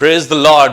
Praise the Lord.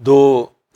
2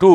2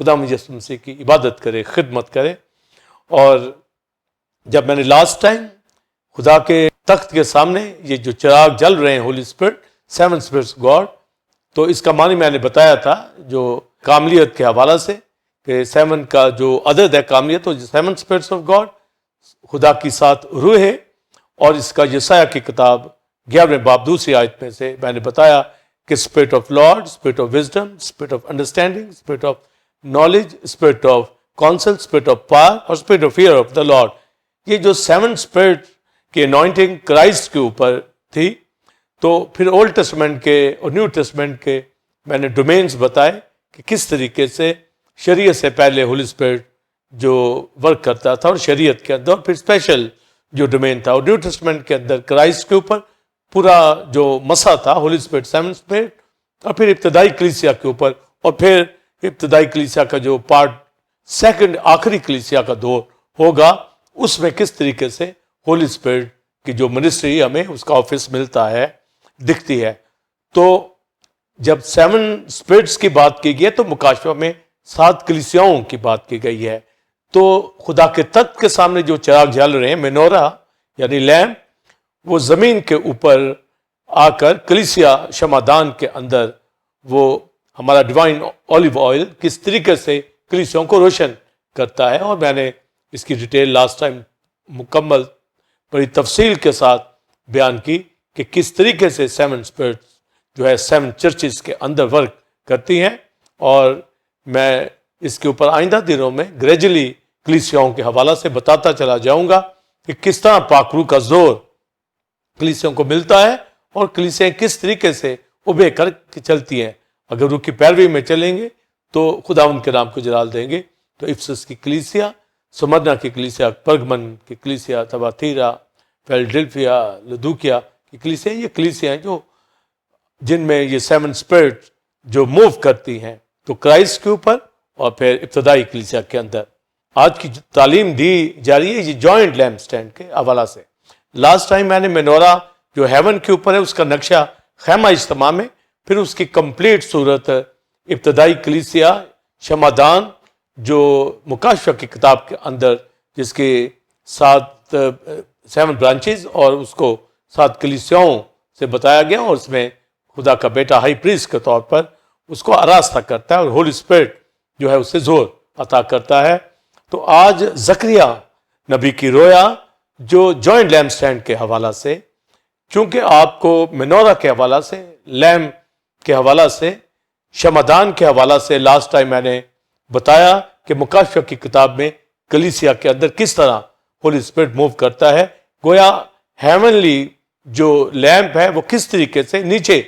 خدا یسوع مسیح کی عبادت کرے، خدمت کرے۔ اور جب میں نے لاسٹ ٹائم خدا کے تخت کے سامنے یہ جو چراغ جل رہے ہیں ہولی اسپرٹ، 7 اسپرٹس گاڈ، تو اس کا معنی میں نے بتایا تھا جو کاملیت کے حوالہ سے کہ 7 کا جو عدد ہے کاملیت، تو 7 اسپرٹس آف گاڈ خدا کی 7 روح ہے۔ اور اس کا یسایہ کی کتاب 11 باب دوسری آیت میں سے میں نے بتایا کہ spirit of Lord, spirit of wisdom, spirit of understanding, spirit of knowledge, spirit of counsel, spirit of power اور spirit of fear of the Lord. یہ جو 7 اسپرٹ کی انوائنٹنگ کرائسٹ کے اوپر تھی، تو پھر اولڈ ٹیسٹمنٹ کے اور نیو ٹیسٹمنٹ کے میں نے ڈومینز بتائے کہ کس طریقے سے شریعت سے پہلے ہولی اسپرٹ جو ورک کرتا تھا، اور شریعت کے اندر پھر اسپیشل جو ڈومین تھا، اور نیو ٹیسٹمنٹ کے اندر کرائسٹ کے اوپر پورا جو مسا تھا ہولی اسپرٹ 7 اسپرٹ، اور پھر ابتدائی کلیسیا کے اوپر، اور پھر ابتدائی کلیسیا کا جو پارٹ سیکنڈ آخری کلیسیا کا دور ہوگا، اس میں کس طریقے سے ہولی اسپرٹ کی جو منسٹری ہمیں اس کا آفس ملتا ہے، دکھتی ہے۔ تو جب 7 اسپرٹس کی بات کی گئی ہے تو مکاشفہ میں 7 کلیسیاؤں کی بات کی گئی ہے۔ تو خدا کے تخت کے سامنے جو چراغ جل رہے ہیں، مینورا یعنی لیمپ، وہ زمین کے اوپر آ کر کلیسیا شمعدان کے اندر وہ ہمارا ڈیوائن اولیو آئل کس طریقے سے کلیسیاؤں کو روشن کرتا ہے، اور میں نے اس کی ڈیٹیل لاسٹ ٹائم مکمل بڑی تفصیل کے ساتھ بیان کی کہ کس طریقے سے 7 اسپرٹس جو ہے 7 چرچز کے اندر ورک کرتی ہیں۔ اور میں اس کے اوپر آئندہ دنوں میں گریجولی کلیسیاؤں کے حوالہ سے بتاتا چلا جاؤں گا کہ کس طرح پاک روح کا زور کلیسیاؤں کو ملتا ہے، اور کلیسیاں کس طریقے سے ابھے کر کے چلتی ہیں۔ اگر روح کی پیروی میں چلیں گے تو خدا ان کے نام کو جلال دیں گے۔ تو افسس کی کلیسیا، سمرنا کی کلیسیا، پرگمن کی کلیسیا، تباتیرا، فیلڈلفیا، لدوکیا کی کلیسیا، یہ کلیسیا ہیں جو جن میں یہ 7 اسپرٹ جو موو کرتی ہیں، تو کرائسٹ کے اوپر اور پھر ابتدائی کلیسیا کے اندر۔ آج کی جو تعلیم دی جا رہی ہے یہ جوائنٹ لیمپ سٹینڈ کے حوالہ سے۔ لاسٹ ٹائم میں نے مینورا جو ہیون کے اوپر ہے اس کا نقشہ خیمہ اجتماع میں، پھر اس کی کمپلیٹ صورت ابتدائی کلیسیا شمعدان جو مکاشفہ کی کتاب کے اندر، جس کے 7 برانچز اور اس کو 7 کلیسیاؤں سے بتایا گیا، اور اس میں خدا کا بیٹا ہائی پریسٹ کے طور پر اس کو آراستہ کرتا ہے، اور ہولی اسپرٹ جو ہے اسے زور عطا کرتا ہے۔ تو آج زکریا نبی کی رویا جو جوائنٹ لیمپ سٹینڈ کے حوالہ سے، چونکہ آپ کو منورہ کے حوالہ سے، لیمپ کے حوالہ سے، شمعدان کے حوالہ سے لاسٹ ٹائم میں نے بتایا کہ مکاشفہ کی کتاب میں کلیسیا کے اندر کس طرح ہولی اسپرٹ موو کرتا ہے، گویا ہیونلی جو لیمپ ہے وہ کس طریقے سے نیچے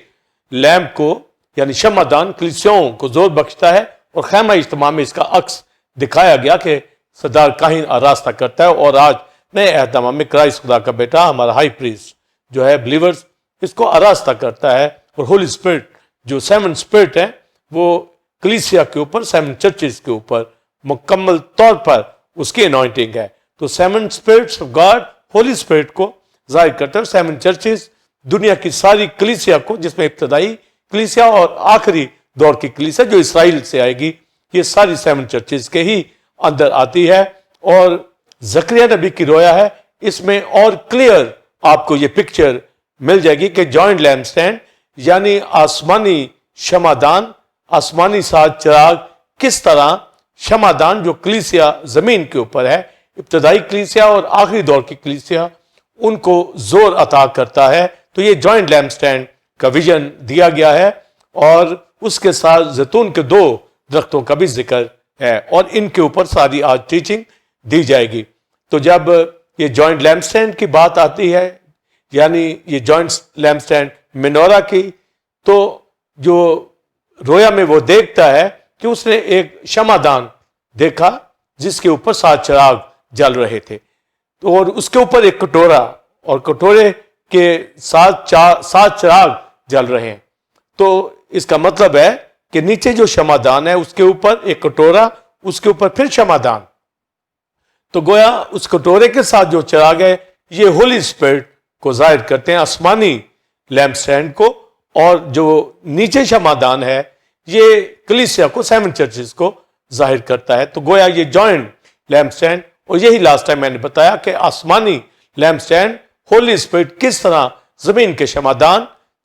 لیمپ کو یعنی شمعدان کلیسیاؤں کو زور بخشتا ہے، اور خیمہ اجتماع میں اس کا عکس دکھایا گیا کہ صدار کاہن آراستہ کرتا ہے۔ اور آج نئے عہد نامہ میں کرائسٹ خدا کا بیٹا ہمارا ہائی پریسٹ جو ہے بلیورز اس کو آراستہ کرتا ہے، اور ہولی اسپرٹ جو 7 اسپرٹ ہے وہ کلیسیا کے اوپر 7 چرچز کے اوپر مکمل طور پر اس کی انوائنٹنگ ہے۔ تو 7 spirits of God holy spirit کو ظاہر کرتا ہے، 7 چرچز دنیا کی ساری کلیسیا کو، جس میں ابتدائی کلیسیا اور آخری دور کی کلیسیا جو اسرائیل سے آئے گی، یہ ساری 7 چرچز کے ہی اندر آتی ہے۔ اور زکریا نبی کی رویا ہے، اس میں اور کلیئر آپ کو یہ پکچر مل جائے گی کہ جوائنٹ لیمپ سٹینڈ یعنی آسمانی شمعدان، آسمانی 7 چراغ کس طرح شمعدان جو کلیسیا زمین کے اوپر ہے، ابتدائی کلیسیا اور آخری دور کی کلیسیا، ان کو زور عطا کرتا ہے۔ تو یہ جوائنٹ لیمپ سٹینڈ کا ویژن دیا گیا ہے، اور اس کے ساتھ زیتون کے 2 درختوں کا بھی ذکر ہے، اور ان کے اوپر ساری آج ٹیچنگ دی جائے گی۔ تو جب یہ جوائنٹ لیمپ سٹینڈ کی بات آتی ہے، یعنی یہ جوائنٹ لیمپ سٹینڈ منورا کی، تو جو رویا میں وہ دیکھتا ہے کہ اس نے ایک شمعدان دیکھا جس کے اوپر 7 چراغ جل رہے تھے، تو اور اس کے اوپر ایک کٹورا، اور کٹورے کے 7 چراغ جل رہے ہیں۔ تو اس کا مطلب ہے کہ نیچے جو شمعدان ہے اس کے اوپر ایک کٹورا، اس کے اوپر پھر شمعدان، تو گویا اس کٹورے کے ساتھ جو چراغ ہے یہ ہولی اسپرٹ کو ظاہر کرتے ہیں، آسمانی لیمپ سٹینڈ کو، اور جو نیچے شمعدان ہے یہ کلیسیا کو 7 چرچز کو ظاہر کرتا ہے. تو گویا یہ جوائنٹ لیمپ سٹینڈ، اور یہی لاسٹ ٹائم میں نے بتایا کہ آسمانی لیمپ سٹینڈ ہولی اسپرٹ کس طرح زمین کے شمعدان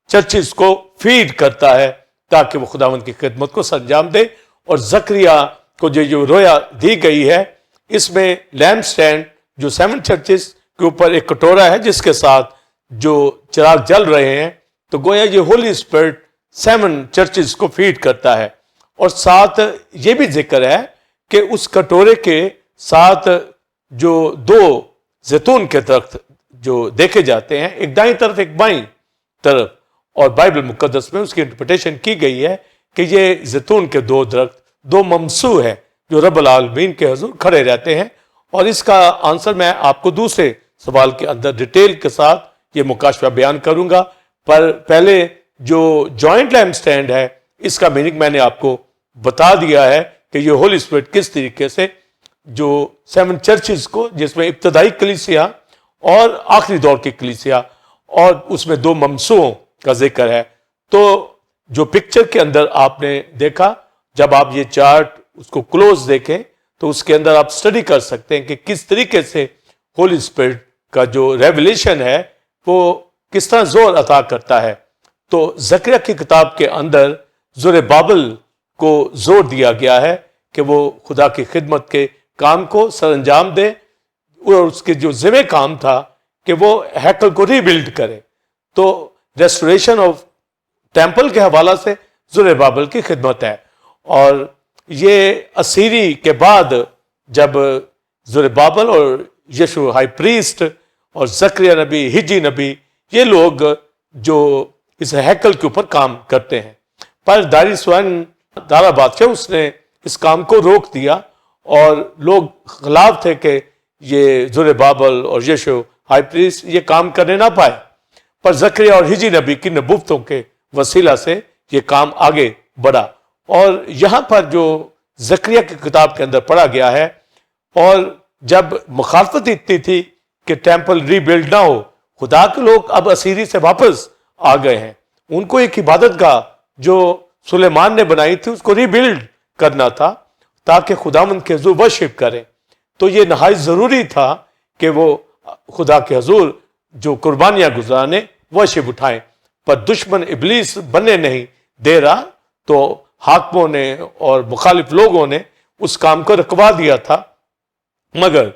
چرچز کو فیڈ کرتا ہے تاکہ وہ خداوند کی خدمت کو سر انجام دے. اور زکریا کو جو رویا دی گئی ہے، اس میں لیمپ سٹینڈ جو 7 چرچز کے اوپر ایک کٹورا ہے جس کے ساتھ جو چراغ جل رہے ہیں، تو گویا یہ ہولی اسپرٹ 7 چرچز کو فیڈ کرتا ہے. اور ساتھ یہ بھی ذکر ہے کہ اس کٹورے کے ساتھ جو 2 زیتون کے درخت جو دیکھے جاتے ہیں، ایک دائیں طرف ایک بائیں طرف، اور بائبل مقدس میں اس کی انٹرپریٹیشن کی گئی ہے کہ یہ زیتون کے 2 درخت 2 ممسو ہیں جو رب العالمین کے حضور کھڑے رہتے ہیں. اور اس کا آنسر میں آپ کو دوسرے سوال کے اندر ڈیٹیل کے ساتھ یہ مکاشفہ بیان کروں گا. پر پہلے جو جوائنٹ لیمپ سٹینڈ ہے، اس کا میننگ میں نے آپ کو بتا دیا ہے کہ یہ ہولی اسپرٹ کس طریقے سے جو 7 چرچز کو، جس میں ابتدائی کلیسیا اور آخری دور کی کلیسیا اور اس میں 2 ممسوؤں کا ذکر ہے. تو جو پکچر کے اندر آپ نے دیکھا، جب آپ یہ چارٹ اس کو کلوز دیکھیں تو اس کے اندر آپ سٹڈی کر سکتے ہیں کہ کس طریقے سے ہولی اسپرٹ کا جو ریویلیشن ہے وہ کس طرح زور عطا کرتا ہے. تو زکریا کی کتاب کے اندر زربابل کو زور دیا گیا ہے کہ وہ خدا کی خدمت کے کام کو سر انجام دے، اور اس کے جو ذمہ کام تھا کہ وہ ہیکل کو ری بلڈ کرے. تو ریسٹوریشن آف ٹیمپل کے حوالہ سے زربابل کی خدمت ہے. اور یہ اسیری کے بعد جب زربابل اور یشوع ہائی پریسٹ اور زکریا نبی، حجی نبی، یہ لوگ جو اس ہیکل کے اوپر کام کرتے ہیں، پر داریوس دارا بادشاہ اس نے اس کام کو روک دیا، اور لوگ خلاف تھے کہ یہ زربابل اور یشوع ہائی پریسٹ یہ کام کرنے نہ پائے. پر زکریا اور حجی نبی کی نبوتوں کے وسیلہ سے یہ کام آگے بڑھا. اور یہاں پر جو زکریا کی کتاب کے اندر پڑھا گیا ہے، اور جب مخالفت اتنی تھی کہ ٹیمپل ری بلڈ نہ ہو، خدا کے لوگ اب اسیری سے واپس آ گئے ہیں، ان کو ایک عبادت گاہ جو سلیمان نے بنائی تھی اس کو ری بلڈ کرنا تھا تاکہ خداوند کے حضور ورشپ کریں. تو یہ نہایت ضروری تھا کہ وہ خدا کے حضور جو قربانیاں گزرانے ورشپ اٹھائیں. پر دشمن ابلیس بننے نہیں دے رہا، تو حاکموں نے اور مخالف لوگوں نے اس کام کو رکوا دیا تھا. مگر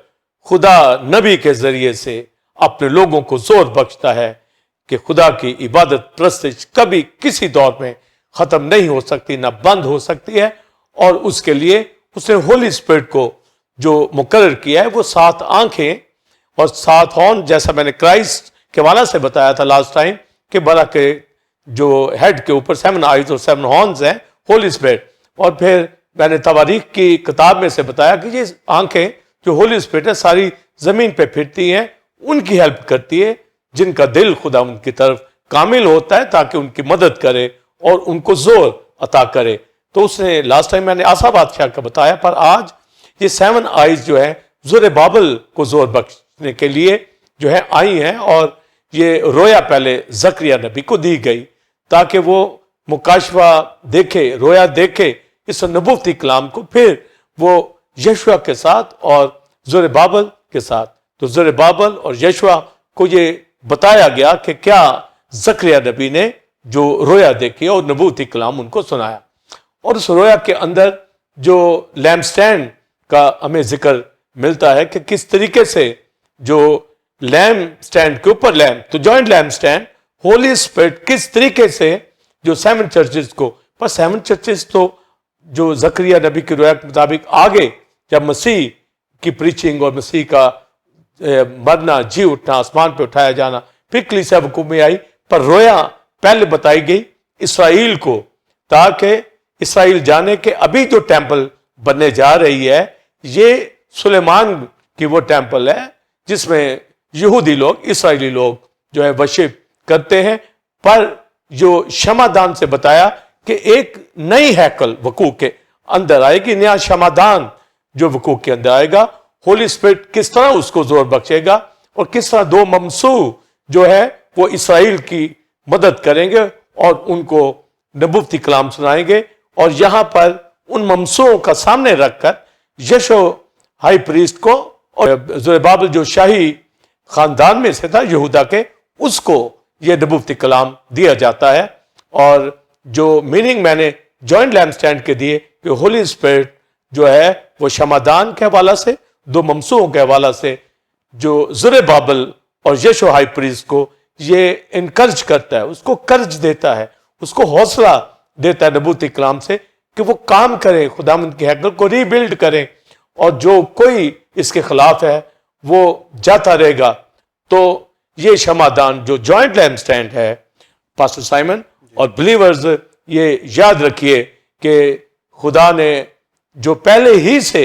خدا نبی کے ذریعے سے اپنے لوگوں کو زور بخشتا ہے کہ خدا کی عبادت پرستش کبھی کسی دور میں ختم نہیں ہو سکتی، نہ بند ہو سکتی ہے. اور اس کے لیے اس نے ہولی اسپرٹ کو جو مقرر کیا ہے وہ 7 آنکھیں اور 7 ہارن، جیسا میں نے کرائسٹ کے حوالے سے بتایا تھا لاسٹ ٹائم کہ برا کے جو ہیڈ کے اوپر 7 آئیز اور 7 ہارنز ہیں ہولی اسپرٹ. اور پھر میں نے تواریخ کی کتاب میں سے بتایا کہ یہ آنکھیں جو ہولی اسپرٹ ہے ساری زمین پہ پھرتی ہیں، ان کی ہیلپ کرتی ہے جن کا دل خدا ان کی طرف کامل ہوتا ہے تاکہ ان کی مدد کرے اور ان کو زور عطا کرے. تو اس نے لاسٹ ٹائم میں نے آسا بادشاہ کا بتایا، پر آج یہ 7 آئیز جو ہے زربابل کو زور بخشنے کے لیے جو ہے آئی ہیں. اور یہ رویا پہلے زکریا نبی کو دی گئی تاکہ وہ مکاشفہ دیکھے، رویا دیکھے اس نبوتی کلام کو، پھر وہ یشوع کے ساتھ اور زربابل کے ساتھ. تو زربابل اور یشوع کو یہ بتایا گیا کہ کیا زکریا نبی نے جو رویا دیکھی اور نبوتی کلام ان کو سنایا. اور اس رویا کے اندر جو لیمپ سٹینڈ کا ہمیں ذکر ملتا ہے کہ کس طریقے سے جو لیمپ سٹینڈ کے اوپر لیمپ، تو joint lamp stand holy spirit کس طریقے سے جو 7 چرچز کو، پر 7 چرچز تو جو زکریا نبی کی رویا کے مطابق آگے جب مسیح کی پریچنگ اور مسیح کا مرنا، جی اٹھنا، آسمان پہ اٹھایا جانا، پھر کلیسیا وقوع میں آئی. پر رویا پہلے بتائی گئی اسرائیل کو تاکہ اسرائیل جانے کہ ابھی جو ٹیمپل بننے جا رہی ہے یہ سلیمان کی وہ ٹیمپل ہے جس میں یہودی لوگ، اسرائیلی لوگ جو ہے ورشپ کرتے ہیں. پر جو شمعدان سے بتایا کہ ایک نئی ہیکل وقوع کے اندر آئے گی، نیا شمعدان جو وقوع کے اندر آئے گا. ہولی اسپرٹ کس طرح اس کو زور بخشے گا اور کس طرح 2 ممسو جو ہے وہ اسرائیل کی مدد کریں گے اور ان کو نبوتی کلام سنائیں گے. اور یہاں پر ان ممسوعوں کا سامنے رکھ کر یشو ہائی پریسٹ کو اور زربابل جو شاہی خاندان میں سے تھا یہودا کے، اس کو یہ نبوتی کلام دیا جاتا ہے. اور جو میننگ میں نے جوائنٹ لیمپ سٹینڈ کے دیے کہ ہولی اسپرٹ جو ہے وہ شمادان کے حوالہ سے، دو ممسوعوں کے حوالہ سے، جو زربابل اور یشو ہائی پریسٹ کو یہ انکرج کرتا ہے، اس کو کرج دیتا ہے، اس کو حوصلہ دیتا ہے نبوتی کلام سے کہ وہ کام کریں، خداوند کے ہیکل کو ری بلڈ کریں، اور جو کوئی اس کے خلاف ہے وہ جاتا رہے گا. تو یہ شمادان جو جوائنٹ لیمپ سٹینڈ ہے پاسٹر سائمن اور بلیورز، یہ یاد رکھیے کہ خدا نے جو پہلے ہی سے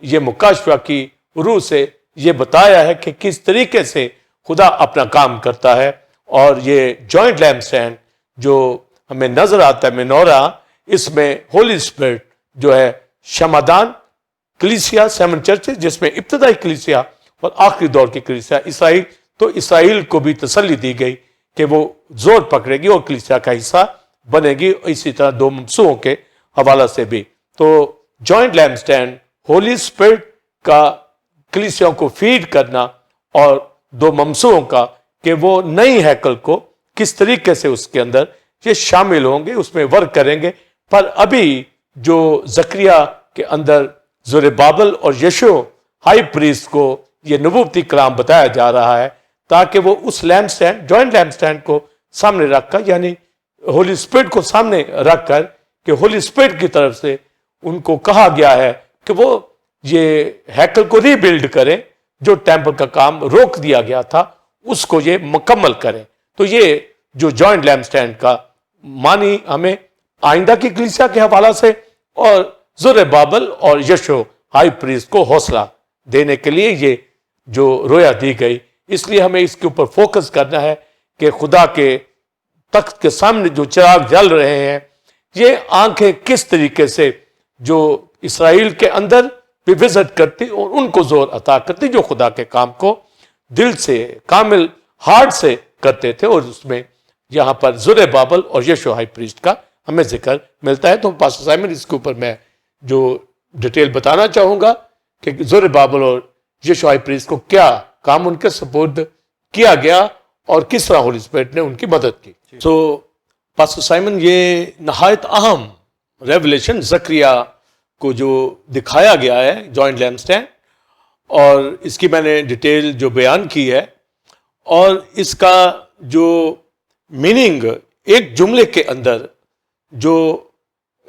یہ مکاشفہ کی روح سے یہ بتایا ہے کہ کس طریقے سے خدا اپنا کام کرتا ہے. اور یہ جوائنٹ لیمپ سٹینڈ جو ہمیں نظر آتا ہے منورہ، اس میں ہولی اسپرٹ جو ہے شمادان، کلیسیا، 7 چرچ جس میں ابتدائی کلیسیا اور آخری دور کی کلیسیا اسرائیل، تو اسرائیل کو بھی تسلی دی گئی کہ وہ زور پکڑے گی اور کلیسیا کا حصہ بنے گی. اسی طرح دو ممسوعوں کے حوالہ سے بھی. تو joint lamp stand holy spirit کا کلیسیوں کو فیڈ کرنا، اور دو ممسوعوں کا کہ وہ نئی ہیکل کو کس طریقے سے اس کے اندر یہ شامل ہوں گے، اس میں ورک کریں گے. پر ابھی جو زکریا کے اندر زربابل اور یشو ہائی پریسٹ کو یہ نبوتی کلام بتایا جا رہا ہے تاکہ وہ اس lamp stand, joint lamp stand کو سامنے رکھ کر، یعنی ہولی اسپرٹ کو سامنے رکھ کر، کہ ہولی اسپرٹ کی طرف سے ان کو کہا گیا ہے کہ وہ یہ ہیکل کو ری بلڈ کریں، جو ٹیمپل کا کام روک دیا گیا تھا اس کو یہ مکمل کریں. تو یہ جو جوائنٹ لیمپ سٹینڈ کا معنی ہمیں آئندہ کی کلیسیا کے حوالہ سے اور زربابل اور یشو ہائی پریسٹ کو حوصلہ دینے کے لیے یہ جو رویا دی گئی. اس لیے ہمیں اس کے اوپر فوکس کرنا ہے کہ خدا کے تخت کے سامنے جو چراغ جل رہے ہیں، یہ آنکھیں کس طریقے سے جو اسرائیل کے اندر بھی وزٹ کرتی اور ان کو زور عطا کرتی جو خدا کے کام کو دل سے، کامل ہارٹ سے کرتے تھے. اور اس میں یہاں پر زربابل اور یشوع ہائی پریسٹ کا ہمیں ذکر ملتا ہے. تو پاسٹر سائمن اس کے اوپر میں جو ڈیٹیل بتانا چاہوں گا کہ زربابل اور یشوع ہائی پریسٹ کو کیا کام ان کے سپورٹ کیا گیا اور کس طرح ہولی اسپرٹ نے ان کی مدد کی. تو پاسٹر سائمن یہ نہایت اہم ریولیشن زکریا کو جو دکھایا گیا ہے جوائنٹ لیمپ سٹینڈ، اور اس کی میں نے ڈیٹیل جو بیان کی ہے، اور اس کا جو میننگ ایک جملے کے اندر جو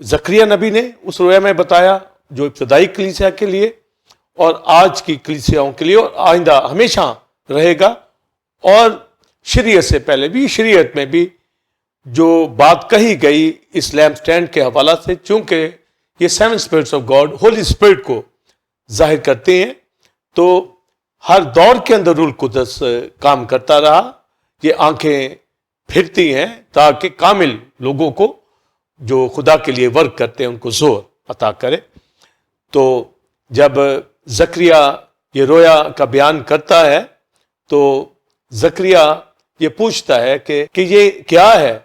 زکریا نبی نے اس رویا میں بتایا، جو ابتدائی کلیسیا کے لیے اور آج کی کلیسیاؤں کے لیے اور آئندہ ہمیشہ رہے گا، اور شریعت سے پہلے بھی، شریعت میں بھی جو بات کہی گئی اس لیمپ سٹینڈ کے حوالہ سے، چونکہ یہ 7 spirits of God holy spirit کو ظاہر کرتے ہیں، تو ہر دور کے اندر روح القدس کام کرتا رہا. یہ آنکھیں پھرتی ہیں تاکہ کامل لوگوں کو جو خدا کے لیے ورک کرتے ہیں ان کو زور عطا کرے. تو جب زکریا یہ رویا کا بیان کرتا ہے تو زکریا یہ پوچھتا ہے کہ یہ کیا ہے،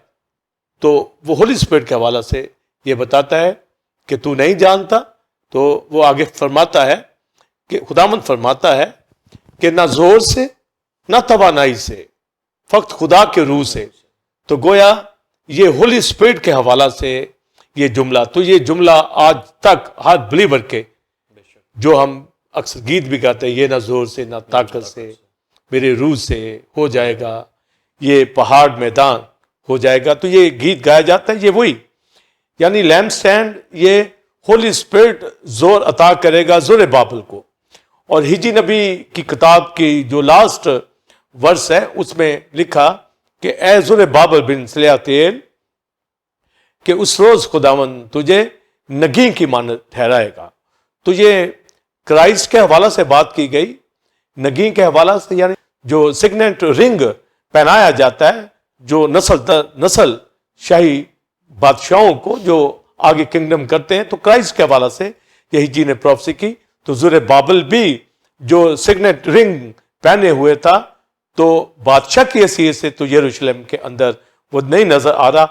تو وہ ہولی اسپرٹ کے حوالہ سے یہ بتاتا ہے کہ تو نہیں جانتا. تو وہ آگے فرماتا ہے کہ خداوند فرماتا ہے کہ نہ زور سے نہ توانائی سے، فقط خدا کے روح سے. تو گویا یہ ہولی اسپرٹ کے حوالہ سے یہ جملہ، تو یہ جملہ آج تک ہر بلیور کے، جو ہم اکثر گیت بھی گاتے ہیں، یہ نہ زور سے نہ طاقت سے، میرے روح سے ہو جائے گا، یہ پہاڑ میدان ہو جائے گا. تو یہ گیت گایا جاتا ہے، یہ وہی، یعنی لیمپ سٹینڈ یہ ہولی اسپرٹ زور عطا کرے گا زربابل کو. اور ہجی نبی کی کتاب کی جو لاسٹ ورس ہے اس میں لکھا کہ اے زربابل بن سلیاتیل، کہ اس روز خداوند تجھے نگین کی مانند ٹھہرائے گا. تو یہ کرائسٹ کے حوالہ سے بات کی گئی، نگین کے حوالہ سے، یعنی جو سگنٹ رنگ پہنایا جاتا ہے جو نسل در نسل شاہی بادشاہوں کو جو آگے کنگڈم کرتے ہیں، تو کرائسٹ کے حوالہ سے یہی جی نے پروفیسی کی. تو زربابل بھی جو سگنٹ رنگ پہنے ہوئے تھا، تو بادشاہ کی حیثیت سے تو یروشلم کے اندر وہ نہیں نظر آ رہا،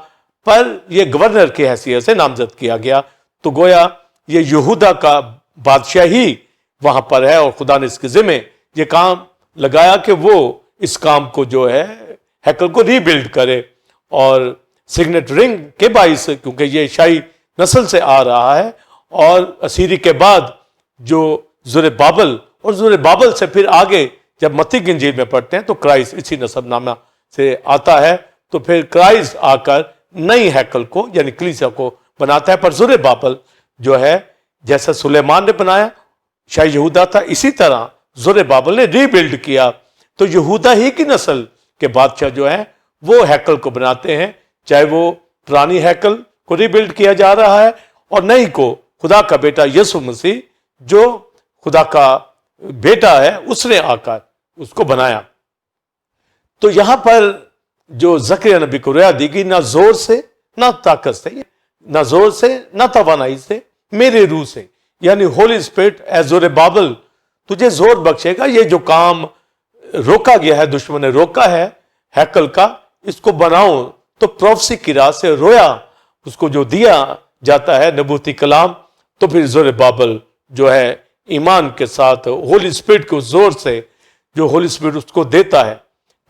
پر یہ گورنر کی حیثیت سے نامزد کیا گیا. تو گویا یہ یہودا کا بادشاہی وہاں پر ہے اور خدا نے اس کے ذمہ یہ کام لگایا کہ وہ اس کام کو جو ہے ہیکل کو ری بلڈ کرے. اور سگنٹ رنگ کے باعث کیونکہ یہ شاہی نسل سے آ رہا ہے اور اسیری کے بعد جو زربابل اور زربابل سے پھر آگے جب متی کی انجیل میں پڑھتے ہیں تو کرائسٹ اسی نسب نامہ سے آتا ہے. تو پھر کرائسٹ آ کر نئی ہیکل کو یعنی کلیسیا کو بناتا ہے. پر زربابل جو ہے جیسا سلیمان نے بنایا شاہی یہودا تھا اسی طرح زربابل نے ری بلڈ کیا. تو یہودا ہی کی نسل کے بادشاہ جو ہیں وہ ہیکل کو بناتے ہیں, چاہے وہ پرانی ہیکل کو ری بلڈ کیا جا رہا ہے اور نئی کو خدا کا بیٹا یسوع مسیح جو خدا کا بیٹا ہے اس نے آ کر اس کو بنایا. تو یہاں پر جو زکریا نبی کو رؤیا دی گئی نہ زور سے نہ طاقت سے, نہ زور سے نہ توانائی سے, میرے روح سے, یعنی ہولی اسپرٹ اے زربابل تجھے زور بخشے گا. یہ جو کام روکا گیا ہے, دشمن نے روکا ہے ہیکل کا, اس کو بناؤ. تو پروفیسی کی راہ سے رویا اس کو جو دیا جاتا ہے نبوتی کلام, تو پھر زربابل جو ہے ایمان کے ساتھ ہولی اسپرٹ کو زور سے جو ہولی اسپرٹ اس کو دیتا ہے,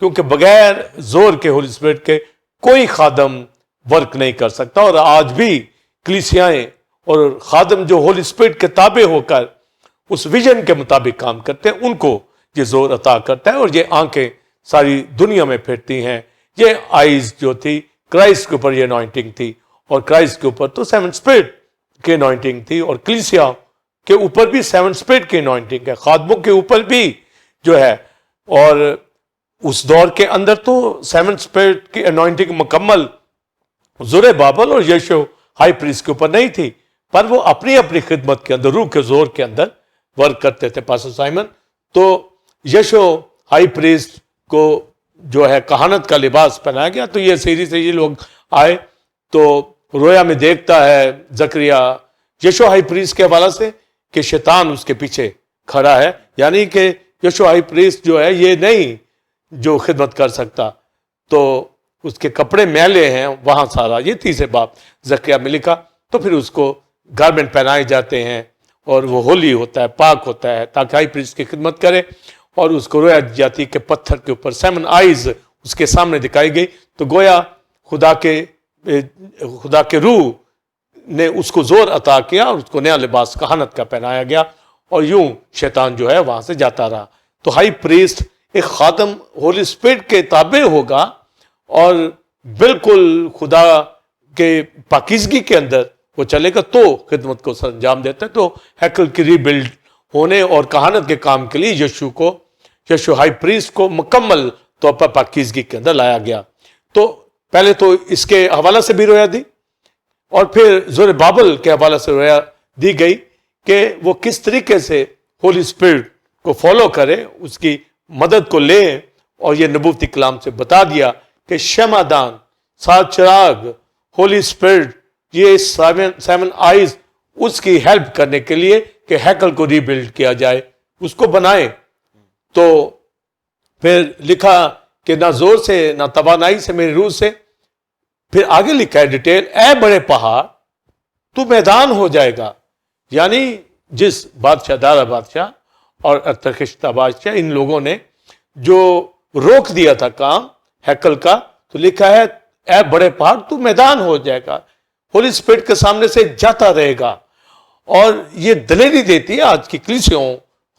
کیونکہ بغیر زور کے ہولی اسپرٹ کے کوئی خادم ورک نہیں کر سکتا. اور آج بھی کلیسیائیں اور خادم جو ہولی اسپرٹ کے تابع ہو کر اس ویژن کے مطابق کام کرتے ہیں ان کو یہ زور عطا کرتا ہے. اور یہ آنکھیں ساری دنیا میں پھرتی ہیں. یہ آئیز جو تھی کرائسٹ کے اوپر یہ انوائنٹنگ تھی, اور کرائسٹ کے اوپر تو سیون اسپرٹ کی انوائنٹنگ تھی, اور کلیسیا کے اوپر بھی سیون اسپرٹ کی انوائنٹنگ ہے, خادموں کے اوپر بھی جو ہے. اور اس دور کے اندر تو سیون اسپرٹ کی انوائنٹنگ مکمل زربابل اور یشوع ہائی پریسٹ کے اوپر نہیں تھی, پر وہ اپنی اپنی خدمت کے اندر روح کے زور کے اندر ورک کرتے تھے. پاسٹر سائمن, تو یشوع ہائی پریسٹ کو جو ہے کہانت کا لباس پہنایا گیا. تو یہ سیری سے یہ لوگ آئے تو رویا میں دیکھتا ہے زکریا یشوع ہائی پریسٹ کے حوالے سے کہ شیطان اس کے پیچھے کھڑا ہے, یعنی کہ یشوع ہائی پریسٹ جو ہے یہ نہیں جو خدمت کر سکتا, تو اس کے کپڑے میلے ہیں وہاں سارا. یہ تیسرے باب زکریا میں لکھا. تو پھر اس کو گارمنٹ پہنائے جاتے ہیں اور وہ ہولی ہوتا ہے, پاک ہوتا ہے, تاکہ ہائی پریسٹ کی خدمت کرے. اور اس کو رویا جاتی کہ پتھر کے اوپر سیون آئیز اس کے سامنے دکھائی گئی. تو گویا خدا کے روح نے اس کو زور عطا کیا اور اس کو نیا لباس کہانت کا پہنایا گیا, اور یوں شیطان جو ہے وہاں سے جاتا رہا. تو ہائی پریسٹ ایک خادم ہولی اسپرٹ کے تابع ہوگا اور بالکل خدا کے پاکیزگی کے اندر وہ چلے گا تو خدمت کو سر انجام دیتا ہے. تو ہیکل کی ری بلڈ ہونے اور کہانت کے کام کے لیے یشوع ہائی پریسٹ کو مکمل طور پر پاکیزگی کے اندر لایا گیا. تو پہلے تو اس کے حوالے سے بھی رویا دی, اور پھر زربابل کے حوالے سے رویا دی گئی کہ وہ کس طریقے سے ہولی اسپرٹ کو فالو کرے, اس کی مدد کو لے. اور یہ نبوتی کلام سے بتا دیا کہ شمعدان, سات چراغ, ہولی اسپرٹ, یہ سیون آئیز اس کی ہیلپ کرنے کے لیے کہ ہیکل کو ری بلڈ کیا جائے, اس کو بنائے. تو پھر لکھا کہ نہ زور سے نہ توانائی سے میری روح سے. پھر آگے لکھا ہے ڈیٹیل, اے بڑے پہاڑ تو میدان ہو جائے گا. یعنی جس بادشاہ دارا بادشاہ اور ارتخشتہ بادشاہ ان لوگوں نے جو روک دیا تھا کام ہیکل کا, تو لکھا ہے اے بڑے پہاڑ تو میدان ہو جائے گا, ہولی اسپرٹ کے سامنے سے جاتا رہے گا. اور یہ دلیری دیتی ہے آج کی کلیسیوں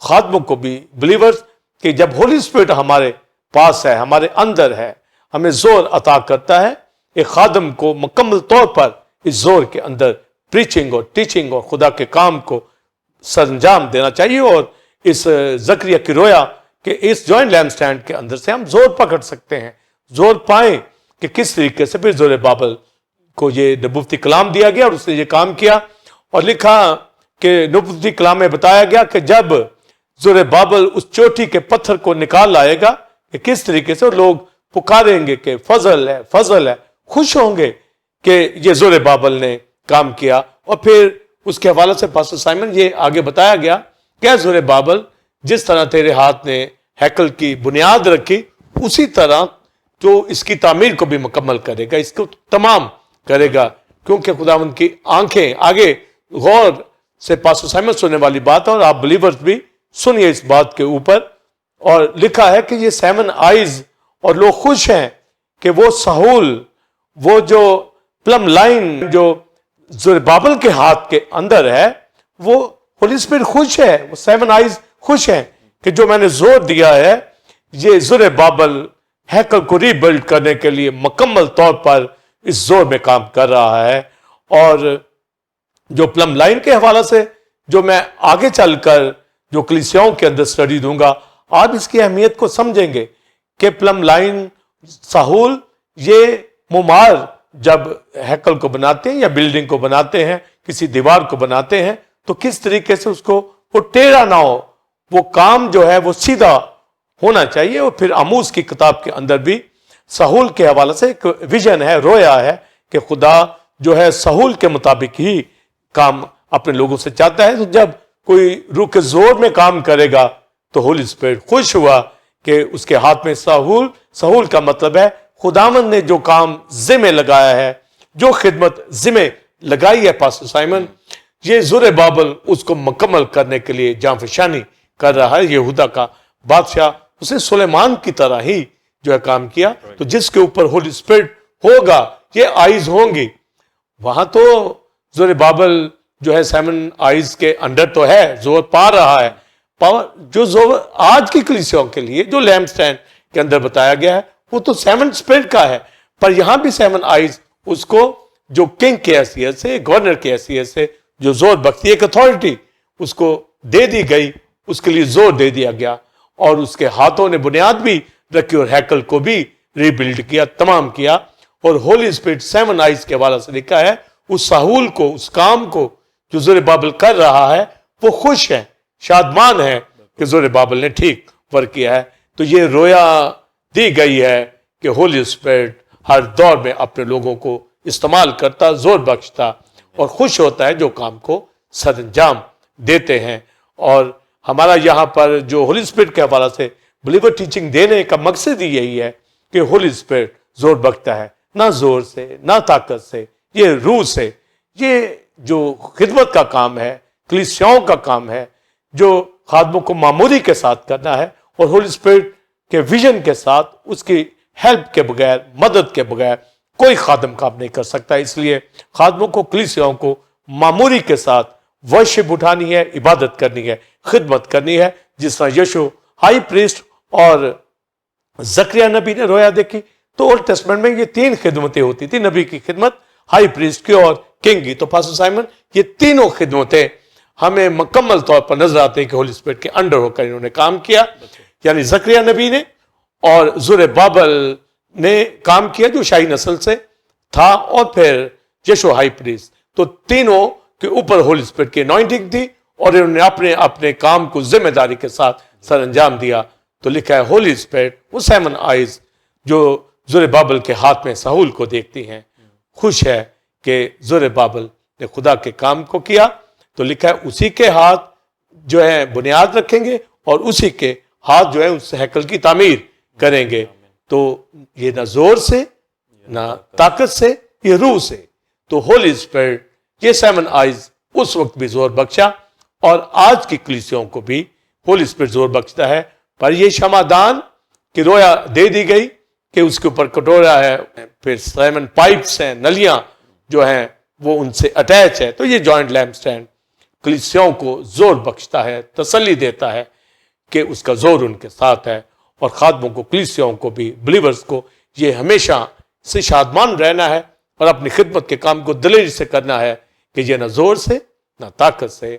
خادموں کو بھی, بلیورز, کہ جب ہولی اسپرٹ ہمارے پاس ہے, ہمارے اندر ہے, ہمیں زور عطا کرتا ہے. ایک خادم کو مکمل طور پر اس زور کے اندر پریچنگ اور ٹیچنگ اور خدا کے کام کو سر انجام دینا چاہیے. اور اس زکریا کی رویا کہ اس جوائنٹ لیمپ سٹینڈ کے اندر سے ہم زور پکڑ سکتے ہیں, زور پائیں کہ کس طریقے سے پھر زربابل کو یہ نبوتی کلام دیا گیا اور اس نے یہ کام کیا. اور لکھا کہ نبوتی کلام میں بتایا گیا کہ جب زربابل اس چوٹی کے پتھر کو نکال لائے گا کہ کس طریقے سے لوگ پکاریں گے کہ فضل ہے, فضل ہے, خوش ہوں گے کہ یہ زربابل نے کام کیا. اور پھر اس کے حوالے سے پاسٹر سائمن یہ آگے بتایا گیا کہ زربابل جس طرح تیرے ہاتھ نے ہیکل کی بنیاد رکھی اسی طرح تو اس کی تعمیر کو بھی مکمل کرے گا, اس کو تمام کرے گا, کیونکہ خداوند کی آنکھیں آگے غور سے پاسٹر سائمن سننے والی بات ہے اور آپ بلیورز بھی سنیے اس بات کے اوپر. اور لکھا ہے کہ یہ 7 آئیز اور لوگ خوش ہیں کہ وہ سہول، وہ جو پلم لائن جو زربابل کے ہاتھ کے اندر ہے، وہ ہولی اسپرٹ خوش ہے، وہ 7 آئیز خوش ہیں کہ جو میں نے زور دیا ہے یہ زربابل ہیکل کو ری بلڈ کرنے کے لیے مکمل طور پر اس زور میں کام کر رہا ہے. اور جو پلم لائن کے حوالے سے جو میں آگے چل کر جو کلیسیاؤں کے اندر سٹڈی دوں گا، آپ اس کی اہمیت کو سمجھیں گے کہ پلم لائن سہول یہ ممار جب ہیکل کو بناتے ہیں یا بلڈنگ کو بناتے ہیں، کسی دیوار کو بناتے ہیں، تو کس طریقے سے اس کو وہ ٹیڑھا نہ ہو، وہ کام جو ہے وہ سیدھا ہونا چاہیے. اور پھر آموز کی کتاب کے اندر بھی سہول کے حوالے سے ایک ویژن ہے، رویا ہے کہ خدا جو ہے سہول کے مطابق ہی کام اپنے لوگوں سے چاہتا ہے. تو جب کوئی روح کے زور میں کام کرے گا تو ہولی اسپرٹ خوش ہوا کہ اس کے ہاتھ میں سہول کا مطلب ہے خداوند نے جو کام ذمہ لگایا ہے، جو خدمت ذمہ لگائی ہے پاسٹر سائمن، یہ زربابل اس کو مکمل کرنے کے لیے جانفشانی کر رہا ہے. یہودا کا بادشاہ اس نے سلیمان کی طرح ہی جو ہے کام کیا. تو جس کے اوپر ہولی اسپرٹ ہوگا یہ آئیز ہوں گی. وہاں تو زربابل جو ہے 7 آئیز کے انڈر تو ہے، زور پا رہا ہے. پاور جو زور آج کی کلیسیوں کے لیے جو لیمپ سٹینڈ کے اندر بتایا گیا ہے وہ تو 7 اسپرٹ کا ہے، پر یہاں بھی 7 آئیز اس کو جو کنگ کی حیثیت سے، گورنر کی حیثیت سے جو زور بخشتی ایک اتھارٹی اس کو دے دی گئی، اس کے لیے زور دے دیا گیا. اور اس کے ہاتھوں نے بنیاد بھی رکھی اور ہیکل کو بھی ری بلڈ کیا، تمام کیا. اور ہولی اسپرٹ 7 آئیز کے حوالے سے لکھا ہے اس سہول کو، اس کام کو جو زربابل کر رہا ہے وہ خوش ہے، شادمان ہے کہ زربابل نے ٹھیک ورک کیا ہے. تو یہ رویا دی گئی ہے کہ ہولی اسپرٹ ہر دور میں اپنے لوگوں کو استعمال کرتا، زور بخشتا اور خوش ہوتا ہے جو کام کو سر انجام دیتے ہیں. اور ہمارا یہاں پر جو ہولی اسپرٹ کے حوالے سے بلیور ٹیچنگ دینے کا مقصد ہی یہی ہے کہ ہولی اسپرٹ زور بخشتا ہے، نہ زور سے، نہ طاقت سے، یہ روح سے. یہ جو خدمت کا کام ہے، کلیسیاؤں کا کام ہے، جو خادموں کو معموری کے ساتھ کرنا ہے اور ہولی اسپرٹ کے ویژن کے ساتھ اس کی ہیلپ کے بغیر، مدد کے بغیر کوئی خادم کام نہیں کر سکتا. اس لیے خادموں کو، کلیسیاؤں کو معموری کے ساتھ ورشپ اٹھانی ہے، عبادت کرنی ہے، خدمت کرنی ہے. جس طرح یشوع ہائی پریسٹ اور زکریا نبی نے رویا دیکھی، تو اولڈ ٹیسٹمنٹ میں یہ 3 خدمتیں ہوتی تھی، نبی کی خدمت، ہائی پریسٹ کی اور کنگ کی. تو پاسٹر سائمن یہ تینوں خدمتیں ہمیں مکمل طور پر نظر آتے ہیں کہ ہولی اسپرٹ کے انڈر ہو کر انہوں نے کام کیا. یعنی زکریا نبی نے اور زربابل نے کام کیا جو شاہی نسل سے تھا، اور پھر یشوع ہائی پریسٹ. تو تینوں کے اوپر ہولی اسپرٹ کی انوائنٹنگ تھی اور انہوں نے اپنے کام کو ذمہ داری کے ساتھ سر انجام دیا. تو لکھا ہے ہولی اسپرٹ وہ 7 آئیز جو زربابل کے ہاتھ میں سہول کو دیکھتی ہیں، خوش ہے کہ زربابل نے خدا کے کام کو کیا. تو لکھا ہے اسی کے ہاتھ جو ہے بنیاد رکھیں گے اور اسی کے ہاتھ جو ہے اس ہیکل کی تعمیر کریں گے. تو یہ نہ زور سے، نہ طاقت سے، یہ روح سے. تو ہولی اسپرٹ یہ 7 آئیز اس وقت بھی زور بخشا اور آج کی کلیسیوں کو بھی ہولی اسپرٹ زور بخشتا ہے. پر یہ شمعدان کی رویا دے دی گئی کہ اس کے اوپر کٹورا ہے، پھر 7 پائپس ہیں، نلیاں جو ہیں وہ ان سے اٹیچ ہے. تو یہ جوائنٹ لیمپ سٹینڈ کلیسیوں کو زور بخشتا ہے، تسلی دیتا ہے کہ اس کا زور ان کے ساتھ ہے. اور خادموں کو، کلیسیوں کو بھی، بلیورز کو یہ ہمیشہ سے شادمان رہنا ہے اور اپنی خدمت کے کام کو دلیری سے کرنا ہے کہ یہ نہ زور سے، نہ طاقت سے،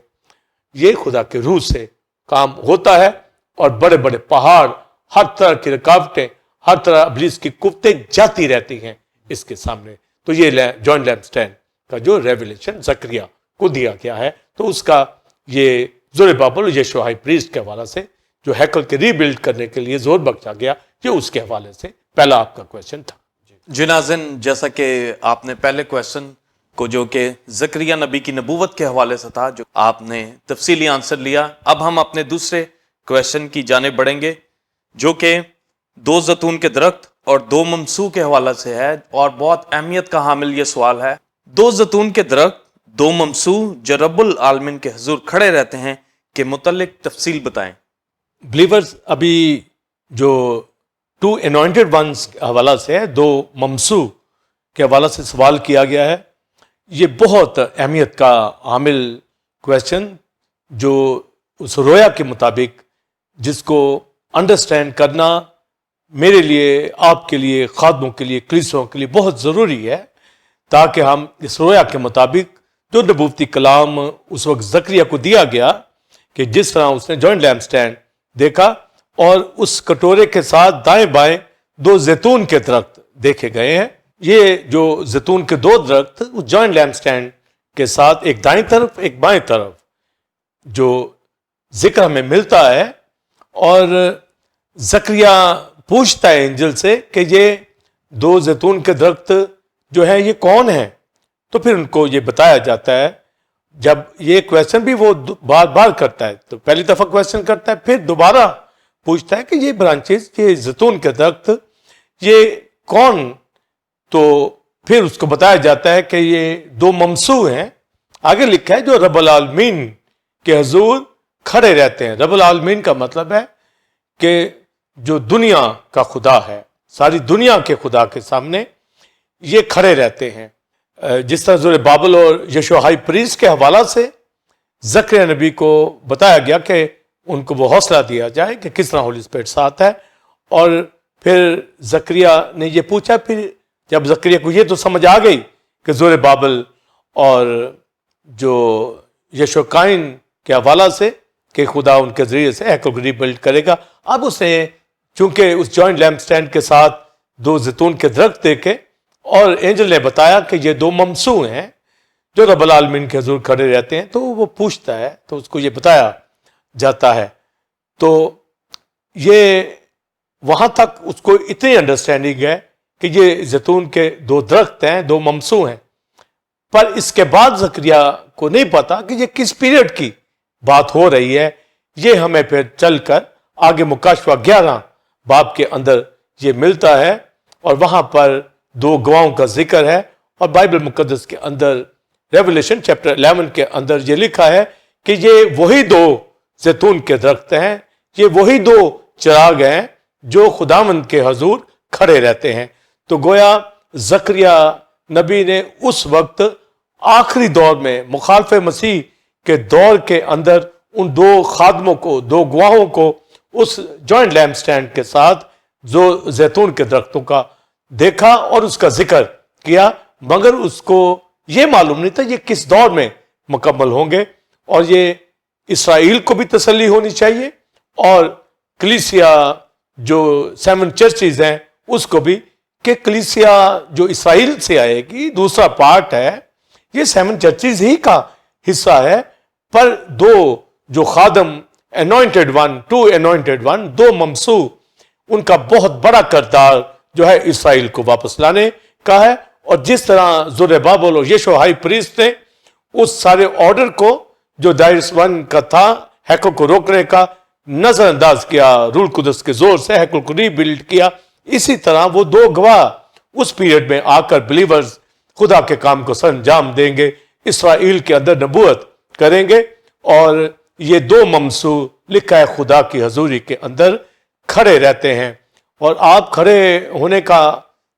یہ خدا کے روح سے کام ہوتا ہے. اور بڑے بڑے پہاڑ، ہر طرح کی رکاوٹیں، ہر طرح ابلیس کی قوتیں جاتی رہتی ہیں اس کے سامنے. تو یہ جوائنٹ لیمپ سٹینڈ کا جو ریویلیشن زکریا کو دیا گیا ہے، تو اس کا یہ زربابل اور یشوع ہائی پریسٹ کے حوالے سے جو ہیکل کے ری بلڈ کرنے کے لیے زور بخشا گیا، یہ اس کے حوالے سے پہلا آپ کا کویشچن تھا. جی ناظرین، جیسا کہ آپ نے پہلے کویشچن کو جو کہ زکریا نبی کی نبوت کے حوالے سے تھا، جو آپ نے تفصیلی آنسر لیا. اب ہم اپنے دوسرے کویشچن کی جانب بڑھیں گے جو کہ 2 زیتون کے درخت اور 2 ممسوح کے حوالے سے ہے، اور بہت اہمیت کا حامل یہ سوال ہے. 2 زیتون کے درخت دو ممسو جو رب العالمین کے حضور کھڑے رہتے ہیں کے متعلق تفصیل بتائیں۔ بلیورز، ابھی جو ٹو انوائنٹڈ ونس کے حوالہ سے دو ممسو کے حوالہ سے سوال کیا گیا ہے، یہ بہت اہمیت کا حامل کویسچن جو اس رویا کے مطابق جس کو انڈرسٹینڈ کرنا میرے لیے، آپ کے لیے، خادموں کے لیے، کلیسیوں کے لیے بہت ضروری ہے، تاکہ ہم اس رویا کے مطابق جو نبوتی کلام اس وقت زکریا کو دیا گیا کہ جس طرح اس نے جوائنٹ لیمپ سٹینڈ دیکھا اور اس کٹورے کے ساتھ دائیں بائیں دو زیتون کے درخت دیکھے گئے ہیں، یہ جو زیتون کے دو درخت اس جوائنٹ لیمپ سٹینڈ کے ساتھ ایک دائیں طرف ایک بائیں طرف جو ذکر ہمیں ملتا ہے، اور زکریا پوچھتا ہے انجل سے کہ یہ دو زیتون کے درخت جو ہیں یہ کون ہیں؟ تو پھر ان کو یہ بتایا جاتا ہے۔ جب یہ کویسچن بھی وہ بار بار کرتا ہے، تو پہلی دفعہ کویسچن کرتا ہے، پھر دوبارہ پوچھتا ہے کہ یہ برانچز، یہ زیتون کے درخت، یہ کون؟ تو پھر اس کو بتایا جاتا ہے کہ یہ دو ممسو ہیں۔ آگے لکھا ہے جو رب العالمین کے حضور کھڑے رہتے ہیں۔ رب العالمین کا مطلب ہے کہ جو دنیا کا خدا ہے، ساری دنیا کے خدا کے سامنے یہ کھڑے رہتے ہیں۔ جس طرح سورہ بابل اور یشوع ہائی پریسٹ کے حوالہ سے زکریا نبی کو بتایا گیا کہ ان کو وہ حوصلہ دیا جائے کہ کس طرح ہولی اسپرٹ ساتھ ہے، اور پھر زکریا نے یہ پوچھا، پھر جب زکریا کو یہ تو سمجھ آ گئی کہ سورہ بابل اور جو یشوع کائن کے حوالہ سے کہ خدا ان کے ذریعے سے ہیکل کو ری بلڈ کرے گا، اب اس نے چونکہ اس جوائنٹ لیمپ سٹینڈ کے ساتھ دو زیتون کے درخت دیکھے اور اینجل نے بتایا کہ یہ دو ممسو ہیں جو رب العالمین کے حضور کھڑے رہتے ہیں، تو وہ پوچھتا ہے تو اس کو یہ بتایا جاتا ہے۔ تو یہ وہاں تک اس کو اتنی انڈرسٹینڈنگ ہے کہ یہ زیتون کے دو درخت ہیں، دو ممسو ہیں، پر اس کے بعد زکریا کو نہیں پتا کہ یہ کس پیریڈ کی بات ہو رہی ہے۔ یہ ہمیں پھر چل کر آگے مکاشفہ 11 باب کے اندر یہ ملتا ہے، اور وہاں پر دو گواہوں کا ذکر ہے، اور بائبل مقدس کے اندر ریولیشن چیپٹر 11 کے اندر یہ لکھا ہے کہ یہ وہی دو زیتون کے درخت ہیں، یہ وہی دو چراغ ہیں جو خداوند کے حضور کھڑے رہتے ہیں۔ تو گویا زکریا نبی نے اس وقت آخری دور میں مخالف مسیح کے دور کے اندر ان دو خادموں کو، دو گواہوں کو اس جوائنٹ لیمپ سٹینڈ کے ساتھ جو زیتون کے درختوں کا دیکھا اور اس کا ذکر کیا، مگر اس کو یہ معلوم نہیں تھا یہ کس دور میں مکمل ہوں گے۔ اور یہ اسرائیل کو بھی تسلی ہونی چاہیے، اور کلیسیا جو 7 چرچز ہیں اس کو بھی، کہ کلیسیا جو اسرائیل سے آئے گی دوسرا پارٹ ہے، یہ 7 چرچز ہی کا حصہ ہے، پر دو جو خادم انوائنٹڈ ون، 2 انوائنٹڈ ون، دو ممسو، ان کا بہت بڑا کردار جو ہے اسرائیل کو واپس لانے کا ہے۔ اور جس طرح زربابل اور یشوع ہائی پریسٹ نے اس سارے آرڈر کو جو دائرس 1 کا تھا ہیکل کو روکنے کا، نظر انداز کیا، روح القدس کے زور سے ہیکل کو ری بلڈ کیا، اسی طرح وہ دو گواہ اس پیریڈ میں آ کر بلیورز خدا کے کام کو سر انجام دیں گے، اسرائیل کے اندر نبوت کریں گے، اور یہ دو ممسو لکھا ہے خدا کی حضوری کے اندر کھڑے رہتے ہیں۔ اور آپ کھڑے ہونے کا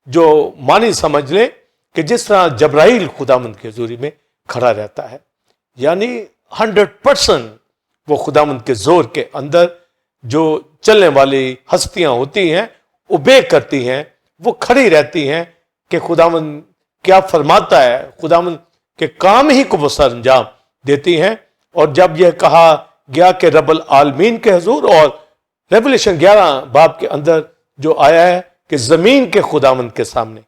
جو معنی سمجھ لیں کہ جس طرح جبرائیل خداوند کی حضوری میں کھڑا رہتا ہے، یعنی 100% وہ خداوند کے زور کے اندر جو چلنے والی ہستیاں ہوتی ہیں، اوبے کرتی ہیں، وہ کھڑی رہتی ہیں کہ خداوند کیا فرماتا ہے، خداوند کے کام ہی کو وہ سر انجام دیتی ہیں۔ اور جب یہ کہا گیا کہ رب العالمین کے حضور، اور ریولیشن 11 باب کے اندر جو آیا ہے کہ زمین کے خداوند کے سامنے،